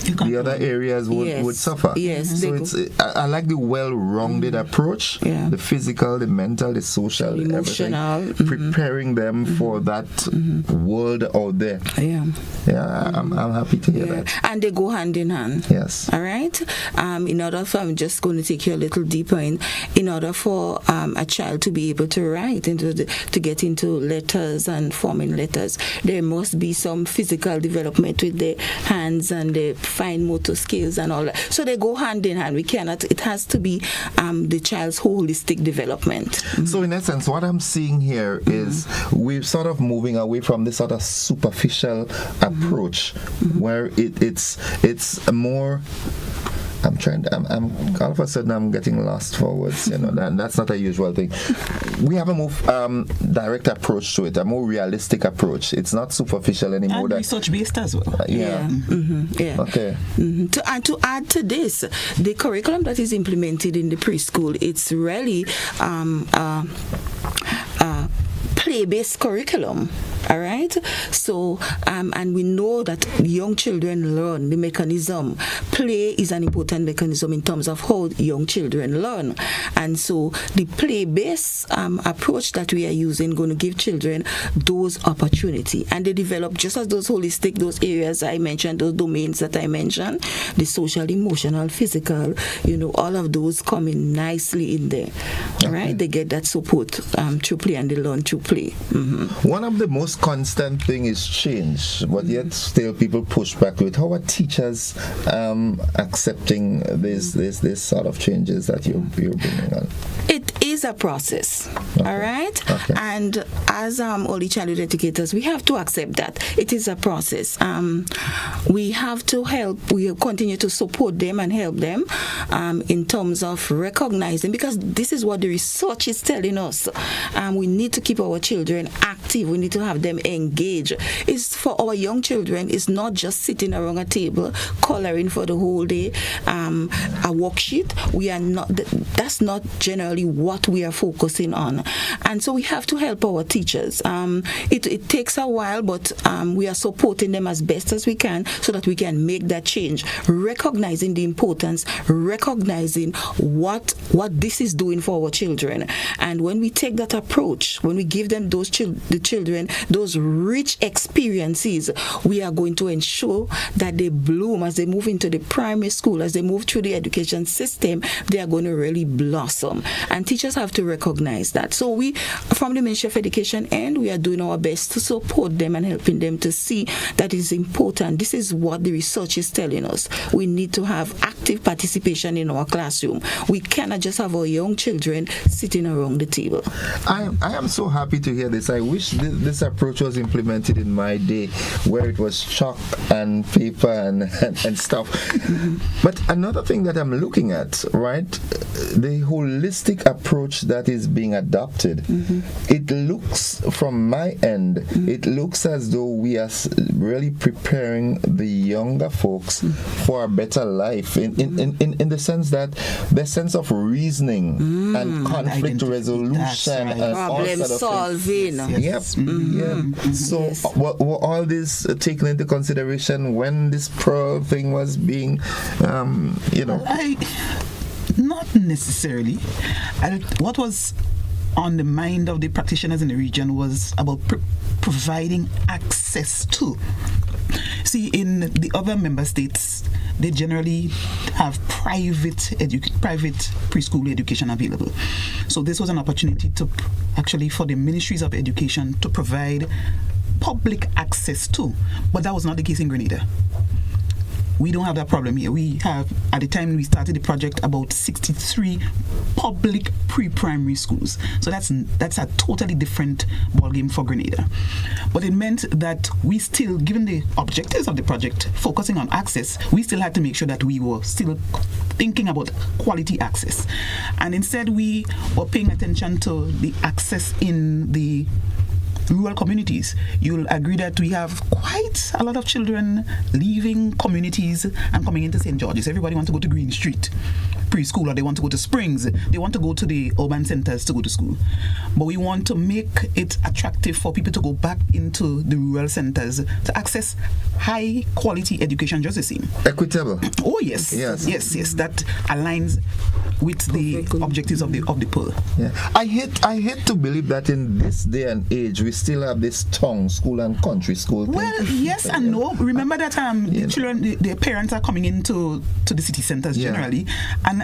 the other areas would suffer. Yes, so I like the well-rounded approach, the physical, the mental, the social, emotional, preparing them for that world out there. I'm happy to hear that. And they go hand in hand. Yes. All right. I'm just going to take you a little deeper in order for a child to be able to write, to get into letters and forming letters, there must be some physical development with the hands and the fine motor skills and all that. So they go hand in hand. It has to be the child's holistic development. So in essence, what I'm seeing here is we're sort of moving away from this sort of superficial approach where it's a more I'm all of a sudden I'm getting lost for words, that's not a usual thing. We have a more direct approach to it, a more realistic approach. It's not superficial anymore. And research-based as well. Okay. To add to this, the curriculum that is implemented in the preschool, it's really play-based curriculum. All right. So, and we know that young children learn the mechanism. Play is an important mechanism in terms of how young children learn. And so, the play-based approach that we are using going to give children those opportunity, and they develop just as those holistic, those areas I mentioned, those domains that I mentioned, the social, emotional, physical. All of those come in nicely in there. All right. They get that support through play, and they learn through play. One of the most constant thing is change, but yet still people push back to it. How are teachers accepting this sort of changes that you're bringing on? It is a process, all right? Okay. And as early childhood educators, we have to accept that it is a process. We have to help, we continue to support them and help them in terms of recognizing, because this is what the research is telling us. We need to keep our children active. We need to have them engaged. It's for our young children, it's not just sitting around a table coloring for the whole day, a worksheet. That's not generally what we are focusing on. And so we have to help our teachers. It takes a while, but we are supporting them as best as we can so that we can make that change, recognizing the importance, recognizing what this is doing for our children. And when we take that approach, when we give them the children those rich experiences, we are going to ensure that they bloom as they move into the primary school, as they move through the education system. They are going to really blossom, and teachers have to recognize that. So we, from the Ministry of Education end, we are doing our best to support them and helping them to see that it's important. This is what the research is telling us. We need to have active participation in our classroom. We cannot just have our young children sitting around the table. I am so happy to hear this. I wish this approach was implemented in my day, where it was chalk and paper and stuff. But another thing that I'm looking at, right, the holistic approach that is being adopted, it looks, from my end, it looks as though we are really preparing the younger folks for a better life in the sense that the sense of reasoning and conflict resolution and problem solving. So were all this taken into consideration when this Pearl thing was being not necessarily. What was on the mind of the practitioners in the region was about providing access to. See, in the other member states, they generally have private preschool education available. So this was an opportunity to actually for the ministries of education to provide public access to. But that was not the case in Grenada. We don't have that problem here. We have, at the time we started the project, about 63 public pre-primary schools. So that's a totally different ballgame for Grenada. But it meant that we still, given the objectives of the project, focusing on access, we still had to make sure that we were still thinking about quality access. And instead we were paying attention to the access in the rural communities. You'll agree that we have quite a lot of children leaving communities and coming into St. George's. Everybody wants to go to Green Street preschool, or they want to go to Springs. They want to go to the urban centers to go to school. But we want to make it attractive for people to go back into the rural centers to access high quality education just the same. Equitable. Oh yes. Yes. That aligns with the objectives of the Pearl. Yeah. I hate to believe that in this day and age we still have this tongue school and country school thing. Well, yes and no. Remember that the children, the parents are coming into the city centers generally, and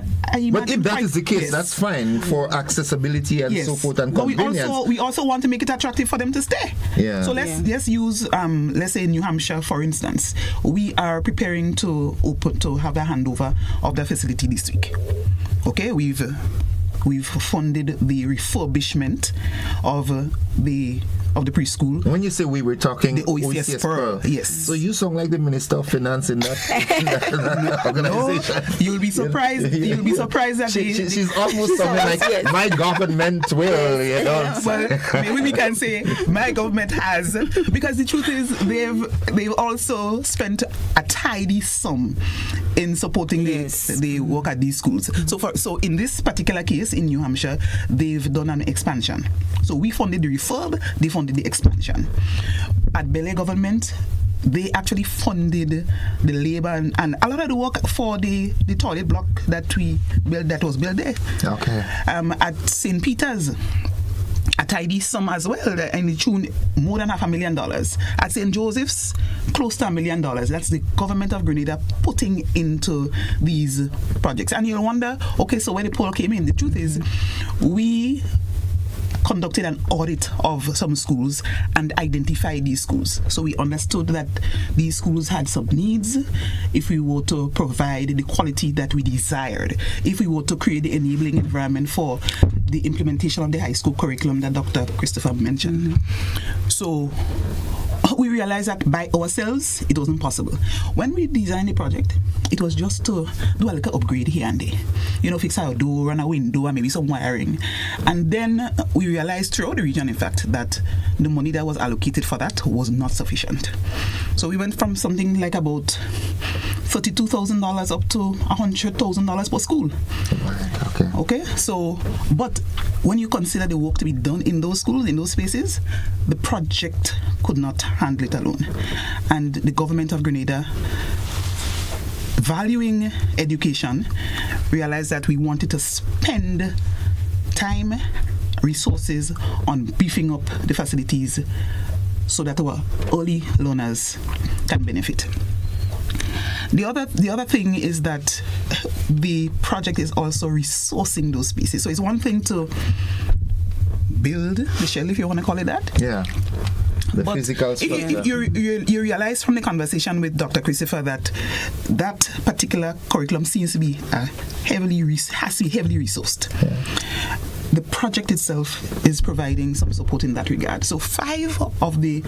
but if that is the case, that's fine for accessibility and so forth and convenience. But we also want to make it attractive for them to stay. Yeah. So let's use let's say New Hampshire, for instance. We are preparing to have a handover of the facility this week. Okay, we've funded the refurbishment of the preschool. When you say we were talking the OECS Pearl, yes. So you sound like the Minister of Finance in that organization. No, you'll be surprised. You'll be surprised that she's almost something like my government will. Well, maybe we can say my government has, because the truth is they've also spent a tidy sum in supporting the work at these schools. So in this particular case in New Hampshire, they've done an expansion. So we funded the refurb, they funded the expansion. At Bel Air government, they actually funded the labor and a lot of the work for the toilet block that was built there. Okay. At St. Peter's, a tidy sum as well, in the tune more than $500,000. At St. Joseph's, close to $1 million. That's the government of Grenada putting into these projects. And you'll wonder, okay, so where the Pearl came in, the truth is, we conducted an audit of some schools and identified these schools. So we understood that these schools had some needs. If we were to provide the quality that we desired, if we were to create the enabling environment for the implementation of the high school curriculum that Dr. Christopher mentioned. So we realized that by ourselves, it wasn't possible. When we designed the project, it was just to do a little upgrade here and there. Fix our door and a window and maybe some wiring. And then we realized throughout the region, in fact, that the money that was allocated for that was not sufficient. So we went from something like about $32,000 up to $100,000 per school. Okay. So, but when you consider the work to be done in those schools, in those spaces, the project could not handle it alone. And the government of Grenada, valuing education, realized that we wanted to spend time, resources on beefing up the facilities so that our early learners can benefit. The other thing is that the project is also resourcing those spaces. So it's one thing to build the shell, if you want to call it that. Yeah. The physical structure. You realize from the conversation with Dr. Christopher that particular curriculum seems to be has to be heavily resourced. Yeah. The project itself is providing some support in that regard. So 5 of the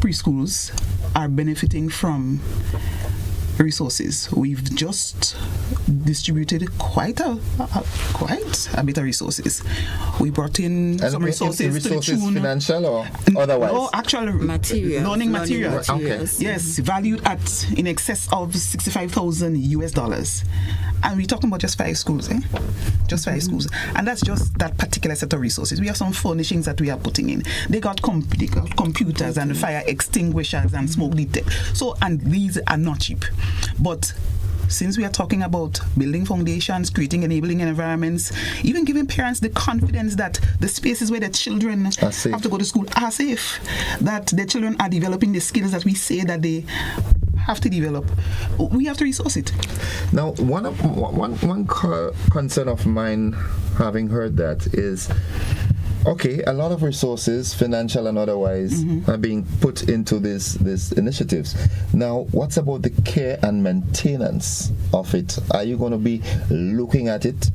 preschools are benefiting from resources. We've just distributed quite a bit of resources. We brought in some resources to the tune, financial or otherwise? No, actual learning material. Okay. Yes, valued at in excess of $65,000. And we're talking about just 5 schools, Just 5 schools. And that's just that particular set of resources. We have some furnishings that we are putting in. They got computers and fire extinguishers and smoke detectors. So, and these are not cheap. But since we are talking about building foundations, creating enabling environments, even giving parents the confidence that the spaces where their children have to go to school are safe, that their children are developing the skills that we say that they have to develop, we have to resource it. Now, one concern of mine, having heard that, is okay, a lot of resources, financial and otherwise, are being put into these initiatives. Now, what's about the care and maintenance of it? Are you going to be looking at it,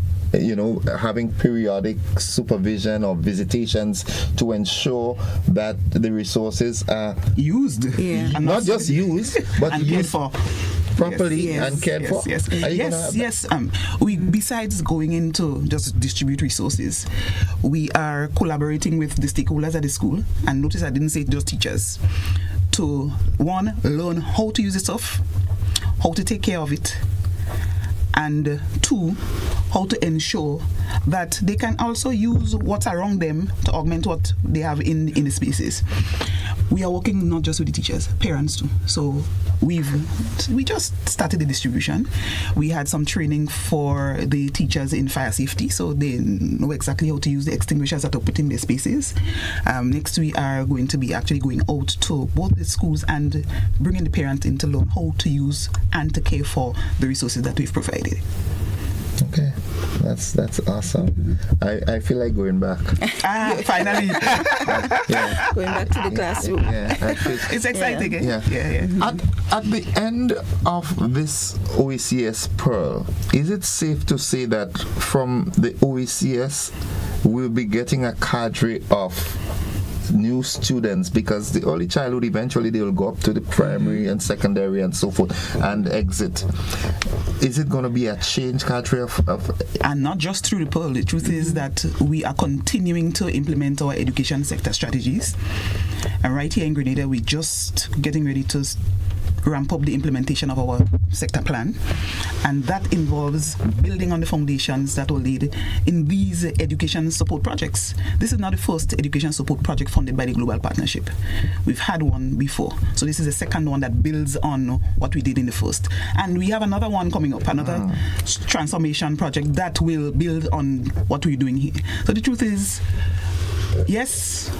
having periodic supervision or visitations to ensure that the resources are used, not just used, but used for properly and cared for? Yes. We, besides going into just distribute resources, we are collaborating with the stakeholders at the school, and notice I didn't say just teachers, to one, learn how to use the stuff, how to take care of it, and 2, how to ensure that they can also use what's around them to augment what they have in the spaces. We are working not just with the teachers, parents too. So we just started the distribution. We had some training for the teachers in fire safety, so they know exactly how to use the extinguishers that are put in their spaces. Next, we are going to be actually going out to both the schools and bringing the parents in to learn how to use and to care for the resources that we've provided. Okay, that's awesome. I feel like going back. Finally. Going back to the classroom. It's exciting. Yeah. At the end of this OECS Pearl, is it safe to say that from the OECS we'll be getting a cadre of new students, because the early childhood eventually they will go up to the primary and secondary and so forth and exit? Is it going to be a change cadre of and not just through the Pearl? The truth is that we are continuing to implement our education sector strategies, and right here in Grenada we're just getting ready to ramp up the implementation of our sector plan, and that involves building on the foundations that will lead in these education support projects. This is not the first education support project funded by the Global Partnership. We've had one before, so this is the second one that builds on what we did in the first, and we have another one coming up, another transformation project that will build on what we're doing here. So the truth is, yes,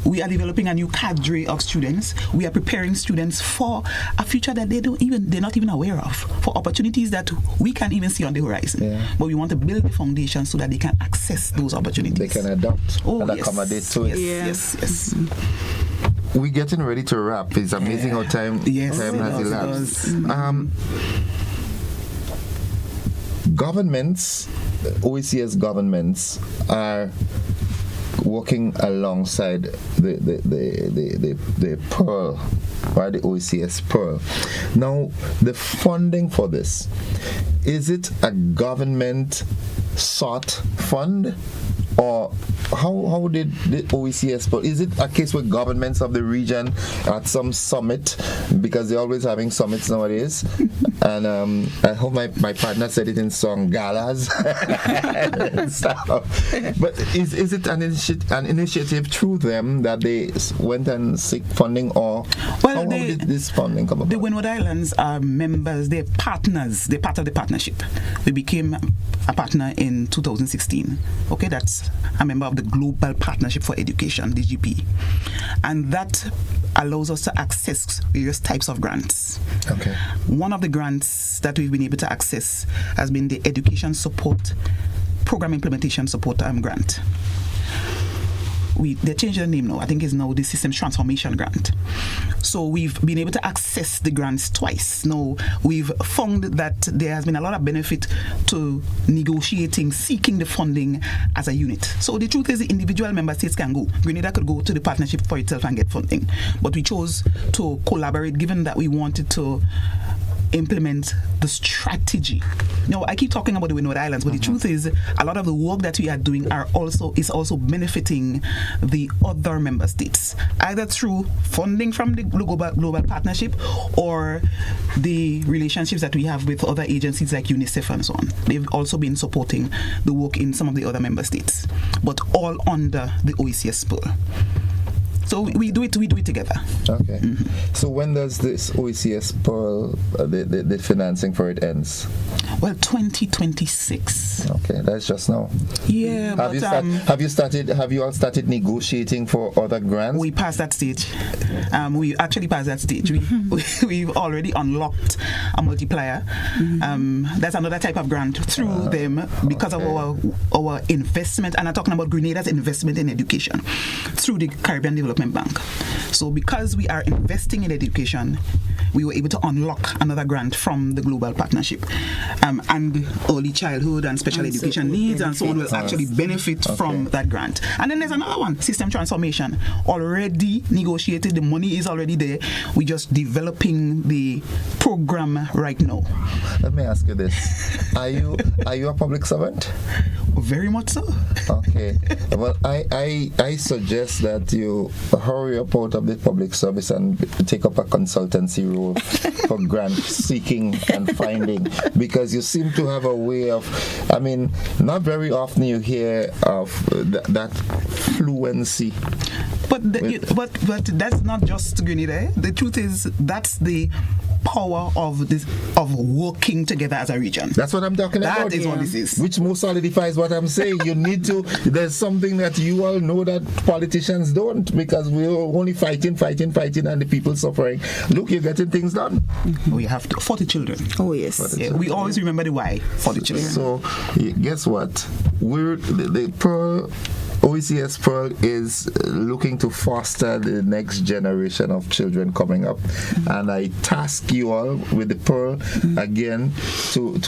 we are developing a new cadre of students. We are preparing students for a future that they're not even aware of, for opportunities that we can't even see on the horizon. But we want to build the foundation so that they can access those opportunities. They can adapt and accommodate to it. Yes. We're getting ready to wrap. It's amazing how time has elapsed. Governments, OECS governments, are working alongside the Pearl, right? The OECS Pearl. Now, the funding for this, is it a government sought fund, or how did the OECS Pearl? Is it a case with governments of the region at some summit, because they're always having summits nowadays? And I hope my partner said it in song, galas and stuff. But is it an initiative through them that they went and seek funding, or how did this funding come about? The Windward Islands are members, they're partners, they're part of the partnership. We became a partner in 2016. Okay, that's a member of the Global Partnership for Education, the GP. And that allows us to access various types of grants. Okay. One of the grants that we've been able to access has been the Education Support Program Implementation Support Grant. They changed the name now. I think it's now the Systems Transformation Grant. So we've been able to access the grants twice. Now, we've found that there has been a lot of benefit to negotiating, seeking the funding as a unit. So the truth is, the individual member states can go. Grenada could go to the partnership for itself and get funding. But we chose to collaborate, given that we wanted to implement the strategy. Now, I keep talking about the Windward Islands, but the truth is, a lot of the work that we are doing is also benefiting the other member states, either through funding from the global partnership or the relationships that we have with other agencies like UNICEF and so on. They've also been supporting the work in some of the other member states, but all under the OECS Pearl. So we do it together. Okay. So when does this OECS Pearl, the financing for it ends? Well, 2026. Okay, that's just now. Yeah, have you all started negotiating for other grants? We passed that stage. We actually passed that stage. We've already unlocked a multiplier. That's another type of grant through them because of our investment, and I'm talking about Grenada's investment in education through the Caribbean Development Bank. So because we are investing in education, we were able to unlock another grant from the global partnership. And early childhood and special education needs and so on will actually benefit from that grant. And then there's another one, system transformation. Already negotiated, the money is already there. We're just developing the program right now. Let me ask you this. Are you a public servant? Very much so. Okay. Well, I suggest that you hurry up out of the public service and take up a consultancy role for grant seeking and finding, because you seem to have a way of, not very often you hear of that fluency. But that's not just Grenada. The truth is, that's the power of working together as a region. That's what I'm talking about. That is what this is. Which more solidifies what I'm saying. You need to, there's something that you all know that politicians don't, because we're only fighting, and the people suffering. Look, you're getting things done. We have to, for the children. Oh, yes. We always remember the why for the children. So, guess what? We're the Pearl. OECS Pearl is looking to foster the next generation of children coming up, and I task you all with the Pearl again to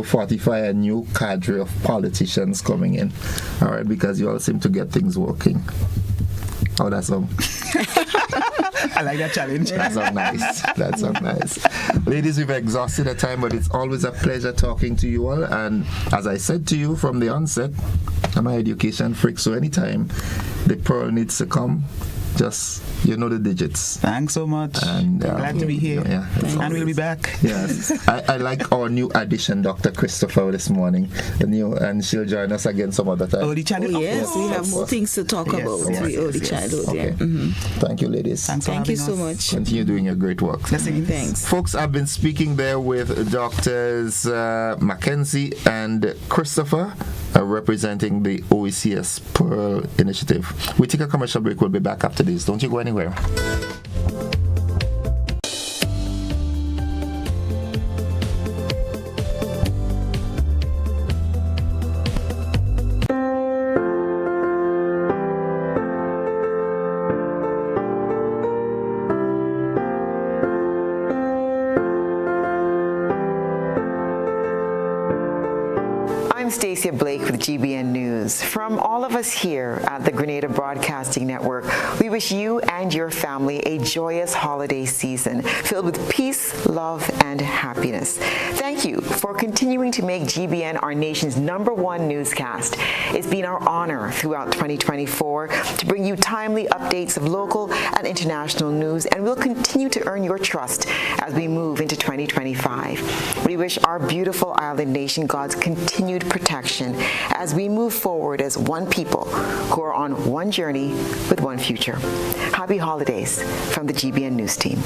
fortify a new cadre of politicians coming in. All right, because you all seem to get things working. Oh, that's all. I like that challenge. That sounds nice. Ladies, we've exhausted the time, but it's always a pleasure talking to you all. And as I said to you from the onset, I'm an education freak, so anytime the Pearl needs to come, just, the digits. Thanks so much. And glad to be here. And we'll be back. Yes. I like our new addition, Dr. Christopher, this morning. And she'll join us again some other time. Early childhood. Oh, yes, we have more things to talk about. Early childhood. Okay. Thank you, ladies. Thank you so much. Continue doing your great work. Thanks. Folks, I've been speaking there with Doctors Mackenzie and Christopher, representing the OECS Pearl Initiative. We take a commercial break. We'll be back after this. Don't you go anywhere. I'm Stacia Blake with GBN News. From all of us here at the Grenada Broadcasting Network, we wish you and your family a joyous holiday season filled with peace, love, and happiness. Thank you for continuing to make GBN our nation's #1 newscast. It's been our honor throughout 2024 to bring you timely updates of local and international news, and we'll continue to earn your trust as we move into 2025. We wish our beautiful island nation God's continued protection as we move forward as one people who are on one journey with one future. Happy holidays from the GBN News team.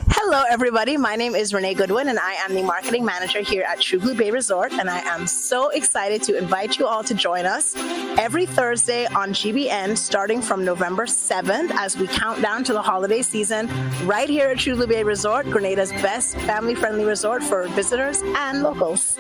Hello, everybody. My name is Renee Goodwin, and I am the marketing manager here at True Blue Bay Resort. And I am so excited to invite you all to join us every Thursday on GBN, starting from November 7th, as we count down to the holiday season, right here at True Blue Bay Resort, Grenada's best family-friendly resort for visitors and locals.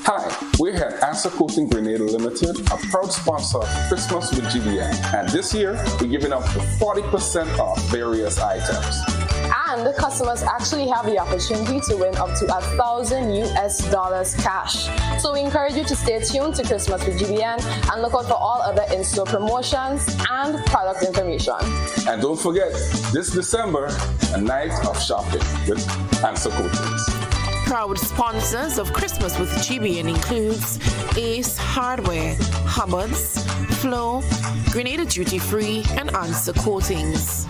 Hi, we're here at Answer Coating Grenada Limited, a proud sponsor of Christmas with GBN. And this year, we're giving up to 40% off various items. And customers actually have the opportunity to win up to $1,000 cash. So we encourage you to stay tuned to Christmas with GBN and look out for all other in-store promotions and product information. And don't forget, this December, a night of shopping with Answer Coatings. Proud sponsors of Christmas with GBN includes Ace Hardware, Hubbard's, Flow, Grenada Duty Free, and Answer Coatings.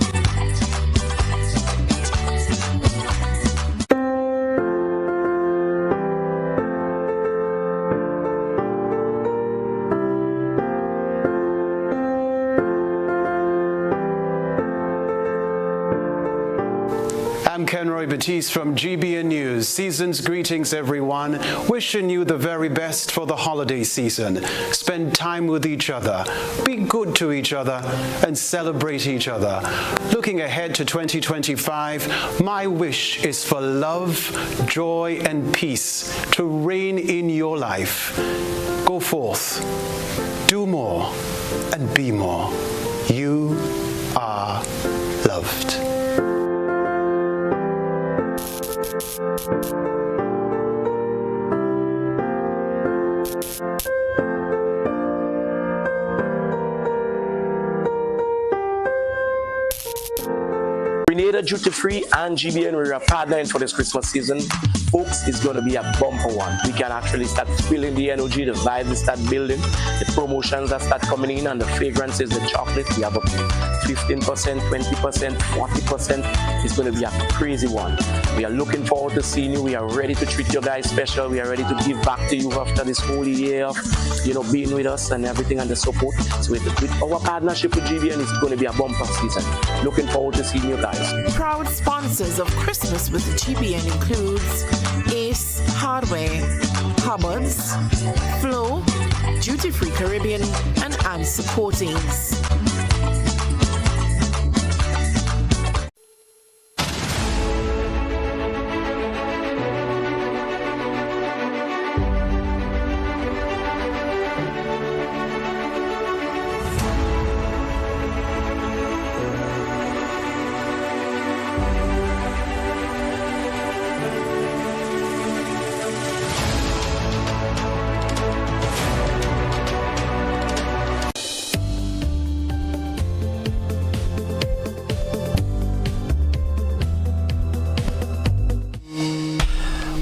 I'm Kenroy Batiste from GBN News. Season's greetings, everyone. Wishing you the very best for the holiday season. Spend time with each other, be good to each other, and celebrate each other. Looking ahead to 2025, my wish is for love, joy, and peace to reign in your life. Go forth, do more, and be more. You are loved. Grenada Duty Free and GBN, we're partnering for this Christmas season. Folks, it's going to be a bumper one. We can actually start feeling the energy, the vibe will start building, the promotions that start coming in, and the fragrances, the chocolate. We have up to 15%, 20%, 40%. It's going to be a crazy one. We are looking forward to seeing you. We are ready to treat you guys special. We are ready to give back to you after this whole year of, being with us and everything and the support. So with our partnership with GBN, it's going to be a bumper season. Looking forward to seeing you guys. Proud sponsors of Christmas with GBN includes Ace Hardware, Hubbard's, Flow, Duty Free Caribbean, and Answer Coatings.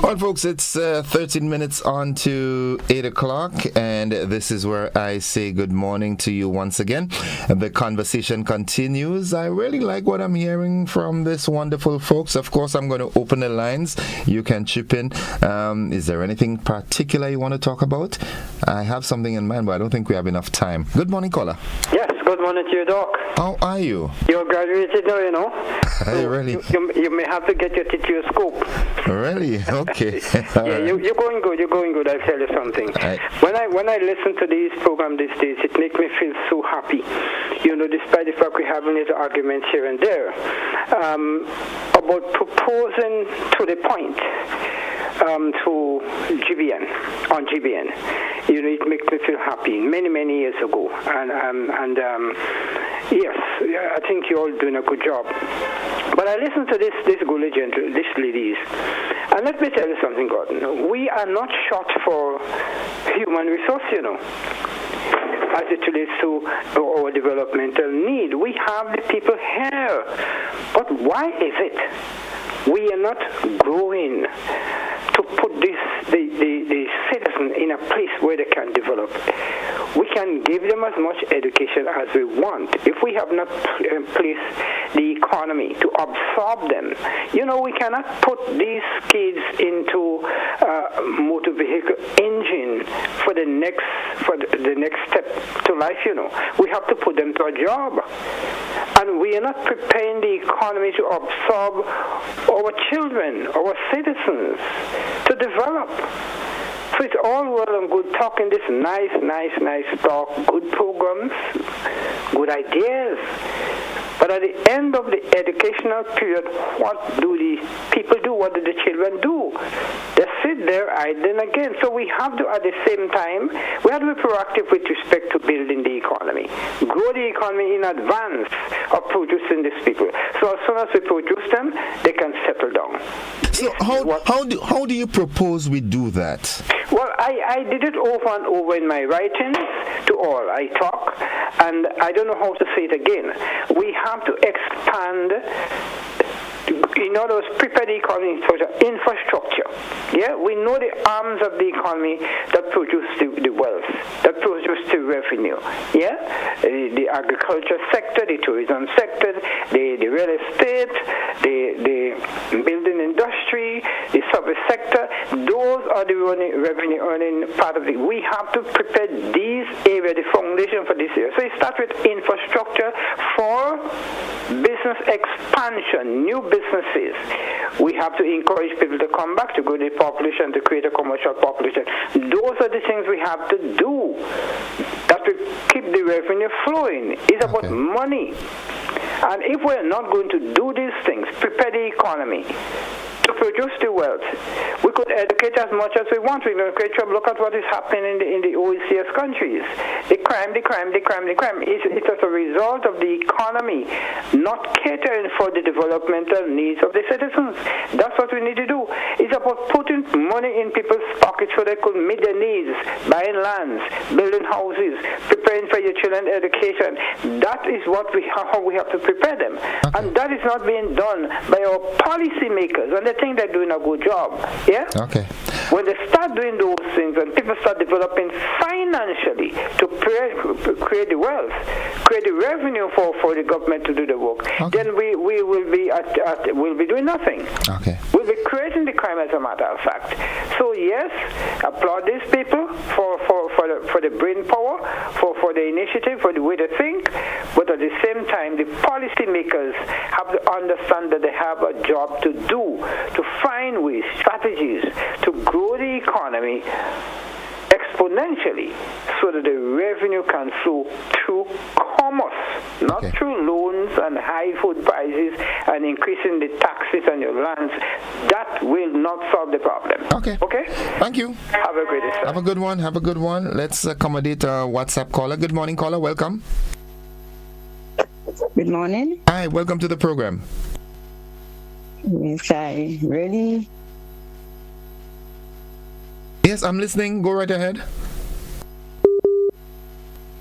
Well, folks, it's 13 minutes on to 8 o'clock, and this is where I say good morning to you once again. The conversation continues. I really like what I'm hearing from this wonderful folks. Of course, I'm going to open the lines. You can chip in. Is there anything particular you want to talk about? I have something in mind, but I don't think we have enough time. Good morning, caller. Yes, Good morning to you, Doc. How are you? You're graduated now, you know. Hey, really? You may have to get your stethoscope. Really? Okay. Yeah, you're going good. You're going good. I'll tell you something. When I listen to these programs these days, it makes me feel so happy. You know, despite the fact we're having little arguments here and there, about proposing to the point to GBN, on GBN. You know, it makes me feel happy. Many years ago, and yes, I think you're all doing a good job. But I listened to this good this ladies, and let me tell you something, Gordon. We are not short for human resource, you know, as it relates to our developmental need. We have the people here, but why is it we are not growing to put the citizen in a place where they can develop? We can give them as much education as we want. If we have not placed the economy to absorb them, you know, we cannot put these kids into motor vehicle engine for the next step to life. You know, we have to put them to a job, and we are not preparing the economy to absorb our children, our citizens, to develop. So it's all well and good talking this nice talk, good programs, good ideas. But at the end of the educational period, what do the people do? What do the children do? They sit there idling again. So we have to, at the same time, we have to be proactive with respect to building the economy. Grow the economy in advance of producing these people. So as soon as we produce them, they can settle down. So how do you propose we do that? Well, I did it over and over in my writings to all. I talk, and I don't know how to say it again. We have to expand, in other words, prepare the economy for infrastructure. Yeah, we know the arms of the economy that produce the wealth, that produce the revenue. Yeah, the agriculture sector, the tourism sector, the real estate, the building industry, the service sector. Those are the revenue earning part of it. We have to prepare these areas, the foundation for this area. So it starts with infrastructure for business expansion, new businesses. We have to encourage people to come back, to grow the population, to create a commercial population. Those are the things we have to do. That will keep the revenue flowing. It's about money. And if we're not going to do these things, prepare the economy to produce the wealth, we could educate as much as we want. We're going to create trouble. Look at what is happening in the OECS countries. The crime. It's as a result of the economy not catering for the developmental needs of the citizens. That's what we need to do. It's about putting money in people's pockets so they could meet their needs, buying lands, building houses, preparing for your children's education. That is how we have to prepare them. Okay. And that is not being done by our policymakers. And they think they're doing a good job. Yeah? Okay. When they start doing those things, and people start developing financially to create the wealth, create the revenue for the government to do the work, then we will be we'll be doing nothing. Okay. We'll be creating the crime, as a matter of fact. So yes, applaud these people for the brain power, for the initiative, for the way they think, but at the same time, the policymakers have to understand that they have a job to do, to find ways, strategies to grow the economy exponentially so that the revenue can flow through commerce, not through loans and high food prices and increasing the taxes on your lands. That will not solve the problem. Okay. Thank you. Have a great day, sir. Have a good one. Let's accommodate a WhatsApp caller. Good morning, caller. Welcome. Good morning. Hi, welcome to the program. Yes, I really... Yes, I'm listening. Go right ahead.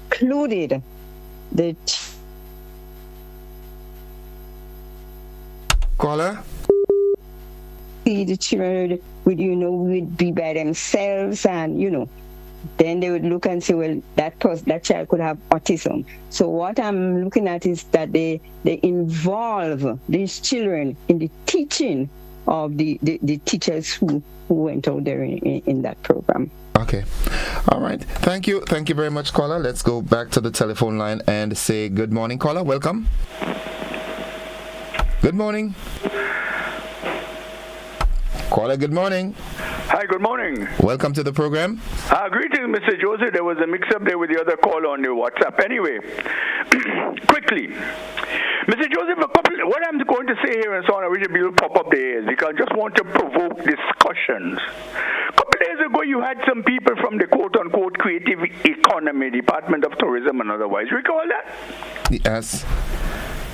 Included the caller. See the children would be by themselves, and then they would look and say, well, that child could have autism. So what I'm looking at is that they involve these children in the teaching of the teachers who went out there in that program. Okay. All right. Thank you. Thank you very much, caller. Let's go back to the telephone line and say good morning, caller. Welcome. Good morning. Caller, good morning. Hi, good morning. Welcome to the program. Greetings, Mr. Joseph. There was a mix-up there with the other caller on the WhatsApp. Anyway, quickly. Mr. Joseph, what I'm going to say here and so on, I wish you'd be able to pop up there is because I just want to provoke discussions. A couple of days ago, you had some people from the quote-unquote creative economy, Department of Tourism and otherwise. Recall that? Yes.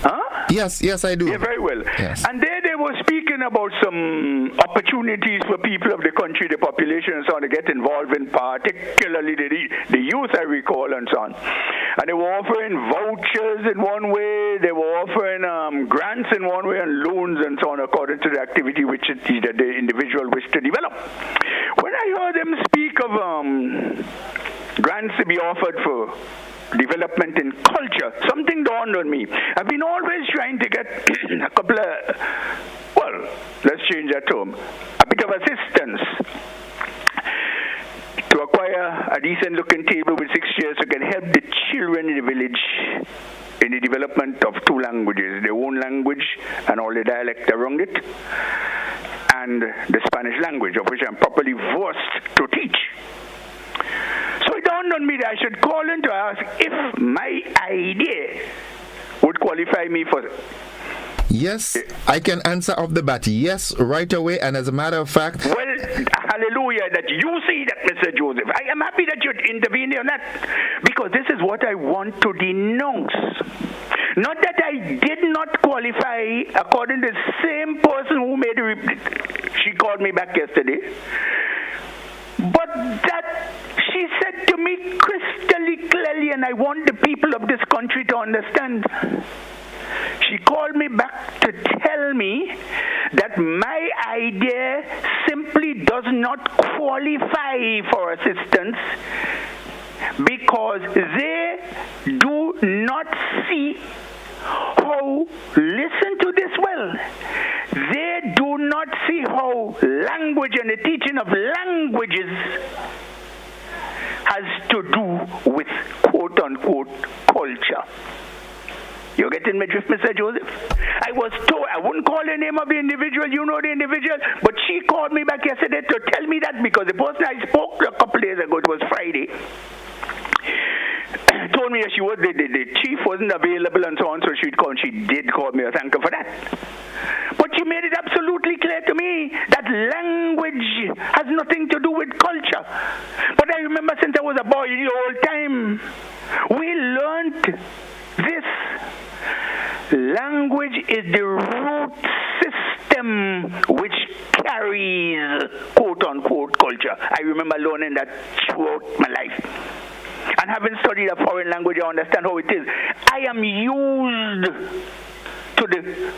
Huh? Yes, I do. Yeah, very well. Yes. And there they were speaking about some opportunities for people of the country, the population and so on, to get involved in, particularly the youth, I recall, and so on. And they were offering vouchers in one way, they were offering grants in one way, and loans and so on, according to the activity which the individual wished to develop. When I heard them speak of grants to be offered for development in culture, something dawned on me. I've been always trying to get a couple of, well, let's change that term, a bit of assistance to acquire a decent looking table with 6 chairs so can help the children in the village in the development of 2 languages, their own language and all the dialect around it, and the Spanish language, of which I'm properly versed to teach. So it dawned on me that I should call in to ask if my idea would qualify me for. Yes, I can answer off the bat. Yes, right away. And as a matter of fact. Well, hallelujah, that you see that, Mr. Joseph. I am happy that you'd intervene on that because this is what I want to denounce. Not that I did not qualify according to the same person who made she called me back yesterday. But that she said to me crystally clearly, and I want the people of this country to understand. She called me back to tell me that my idea simply does not qualify for assistance because they do not see how, listen to this well, they do not see how language and the teaching of languages has to do with quote-unquote culture. You're getting my drift, Mr. Joseph? I was told, I wouldn't call the name of the individual, you know the individual, but she called me back yesterday to tell me that because the person I spoke to a couple days ago, it was Friday, told me that she was the chief wasn't available and so on, so she'd call. She did call me. I thank her for that. But she made it absolutely clear to me that language has nothing to do with culture. But I remember since I was a boy the whole time, we learned this. Language is the root system which carries quote-unquote culture. I remember learning that throughout my life. And having studied a foreign language, I understand how it is. I am used to the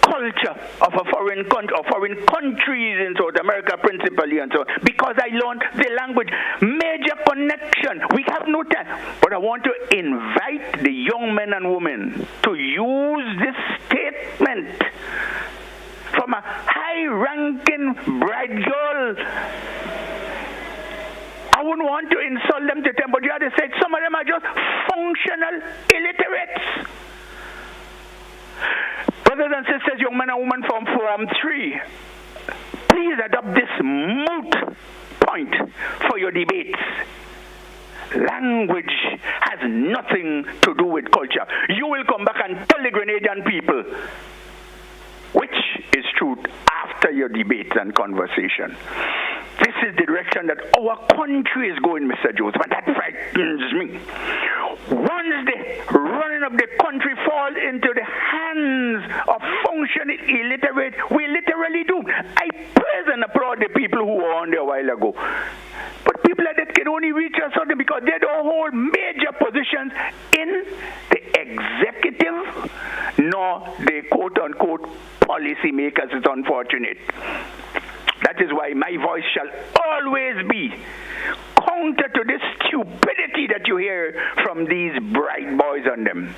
culture of a foreign country, or foreign countries in South America principally, and so on, because I learned the language. Major connection. We have no time. But I want to invite the young men and women to use this statement from a high-ranking bride girl. I wouldn't want to insult them to them, but you have to say some of them are just functional illiterates. Brothers and sisters, young men and women from Forum 3, please adopt this moot point for your debates. Language has nothing to do with culture. You will come back and tell the Grenadian people which is truth after your debates and conversation. This is the direction that our country is going, Mr. Joseph, and that frightens me. Once the running of the country falls into the hands of functioning illiterate, we literally do. I praise and applaud the people who were on there a while ago. But people like that can only reach a certain because they don't hold major positions in the executive nor the quote-unquote policy makers. It's unfortunate. That is why my voice shall always be counter to this stupidity that you hear from these bright boys on them.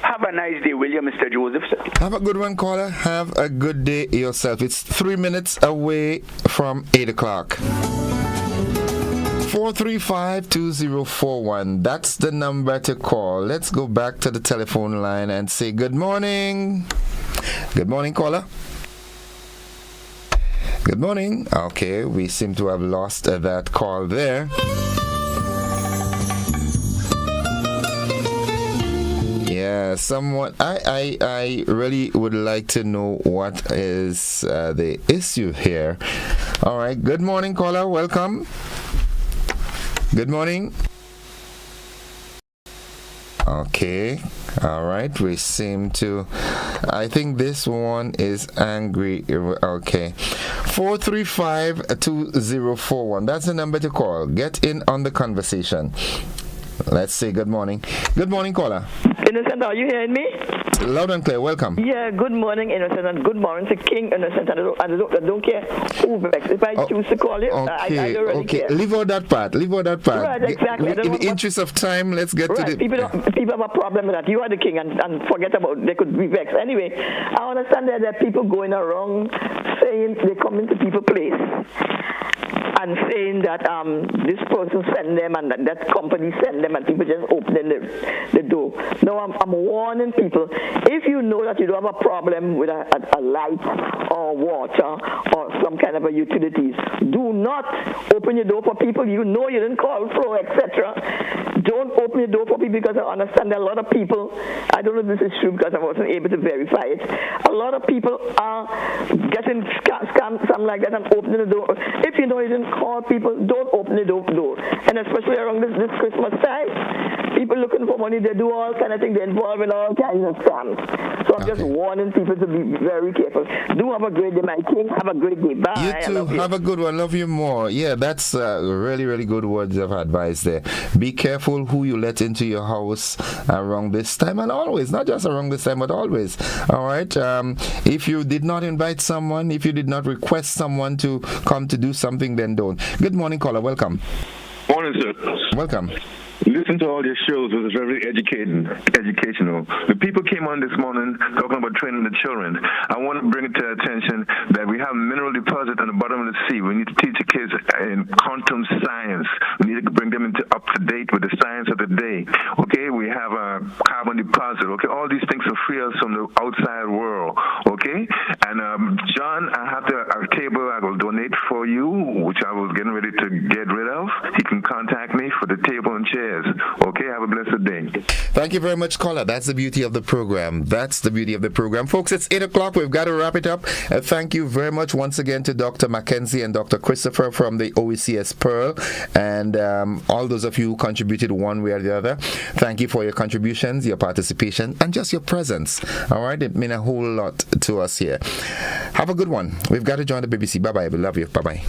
Have a nice day, will you, Mr. Joseph, sir? Have a good one, caller. Have a good day yourself. It's 3 minutes away from 8 o'clock. 435-2041. That's the number to call. Let's go back to the telephone line and say good morning. Good morning, caller. Good morning. Okay, we seem to have lost that call there. Yeah, somewhat. I really would like to know what is the issue here. All right. Good morning, caller. Welcome. Good morning. Okay. All right. We seem to. I think this one is angry. Okay. 435-2041. That's the number to call. Get in on the conversation. Let's say good morning. Good morning, caller. Innocent, are you hearing me? Loud and clear. Welcome. Yeah, good morning, Innocent, and good morning to King Innocent. I don't care who vexed. If I choose to call you, I don't really care. Leave out that part. Right, exactly. In the interest of time, let's get to the... People have a problem with that. You are the king, and forget about they could be vexed. Anyway, I understand that there are people going around saying they come into people's place and saying that this person sent them and that company sent them and people just opening the door. No, I'm warning people. If you know that you don't have a problem with a light or water or some kind of a utilities, do not open your door for people you know you didn't call for, etc. Don't open your door for people because I understand that a lot of people, I don't know if this is true because I wasn't able to verify it, a lot of people are getting scammed, something like that, and opening the door. If you know you didn't call people, don't open the door. And especially around this Christmas time, people looking for money, they do all kind of things, they're involved in all kinds of scams. So I'm just warning people to be very careful. Do have a great day, my king. Have a great day. Bye. You too. Have a good one. Love you more. Yeah, that's really, really good words of advice there. Be careful who you let into your house around this time, and always, not just around this time, but always. All right. If you did not invite someone, if you did not request someone to come to do something, then don't. Good morning, caller. Welcome. Morning, sir. Welcome. Listen to all your shows. It was very educational. The people came on this morning talking about training the children. I want to bring it to your attention that we have mineral deposit on the bottom of the sea. We need to teach the kids in quantum science. We need to bring them up to date with the science of the day. Okay, we have a carbon deposit. Okay, all these things will free us from the outside world. Okay, and John, I have a table I will donate for you, which I was getting ready to get rid of. He can contact me for the table and chair. Okay, have a blessed day. Thank you very much, caller. That's the beauty of the program. Folks, it's 8 o'clock. We've got to wrap it up. Thank you very much once again to Dr. Mackenzie and Dr. Christopher from the OECS Pearl, and all those of you who contributed one way or the other. Thank you for your contributions, your participation, and just your presence. All right, it meant a whole lot to us here. Have a good one. We've got to join the BBC. Bye-bye. We love you. Bye-bye.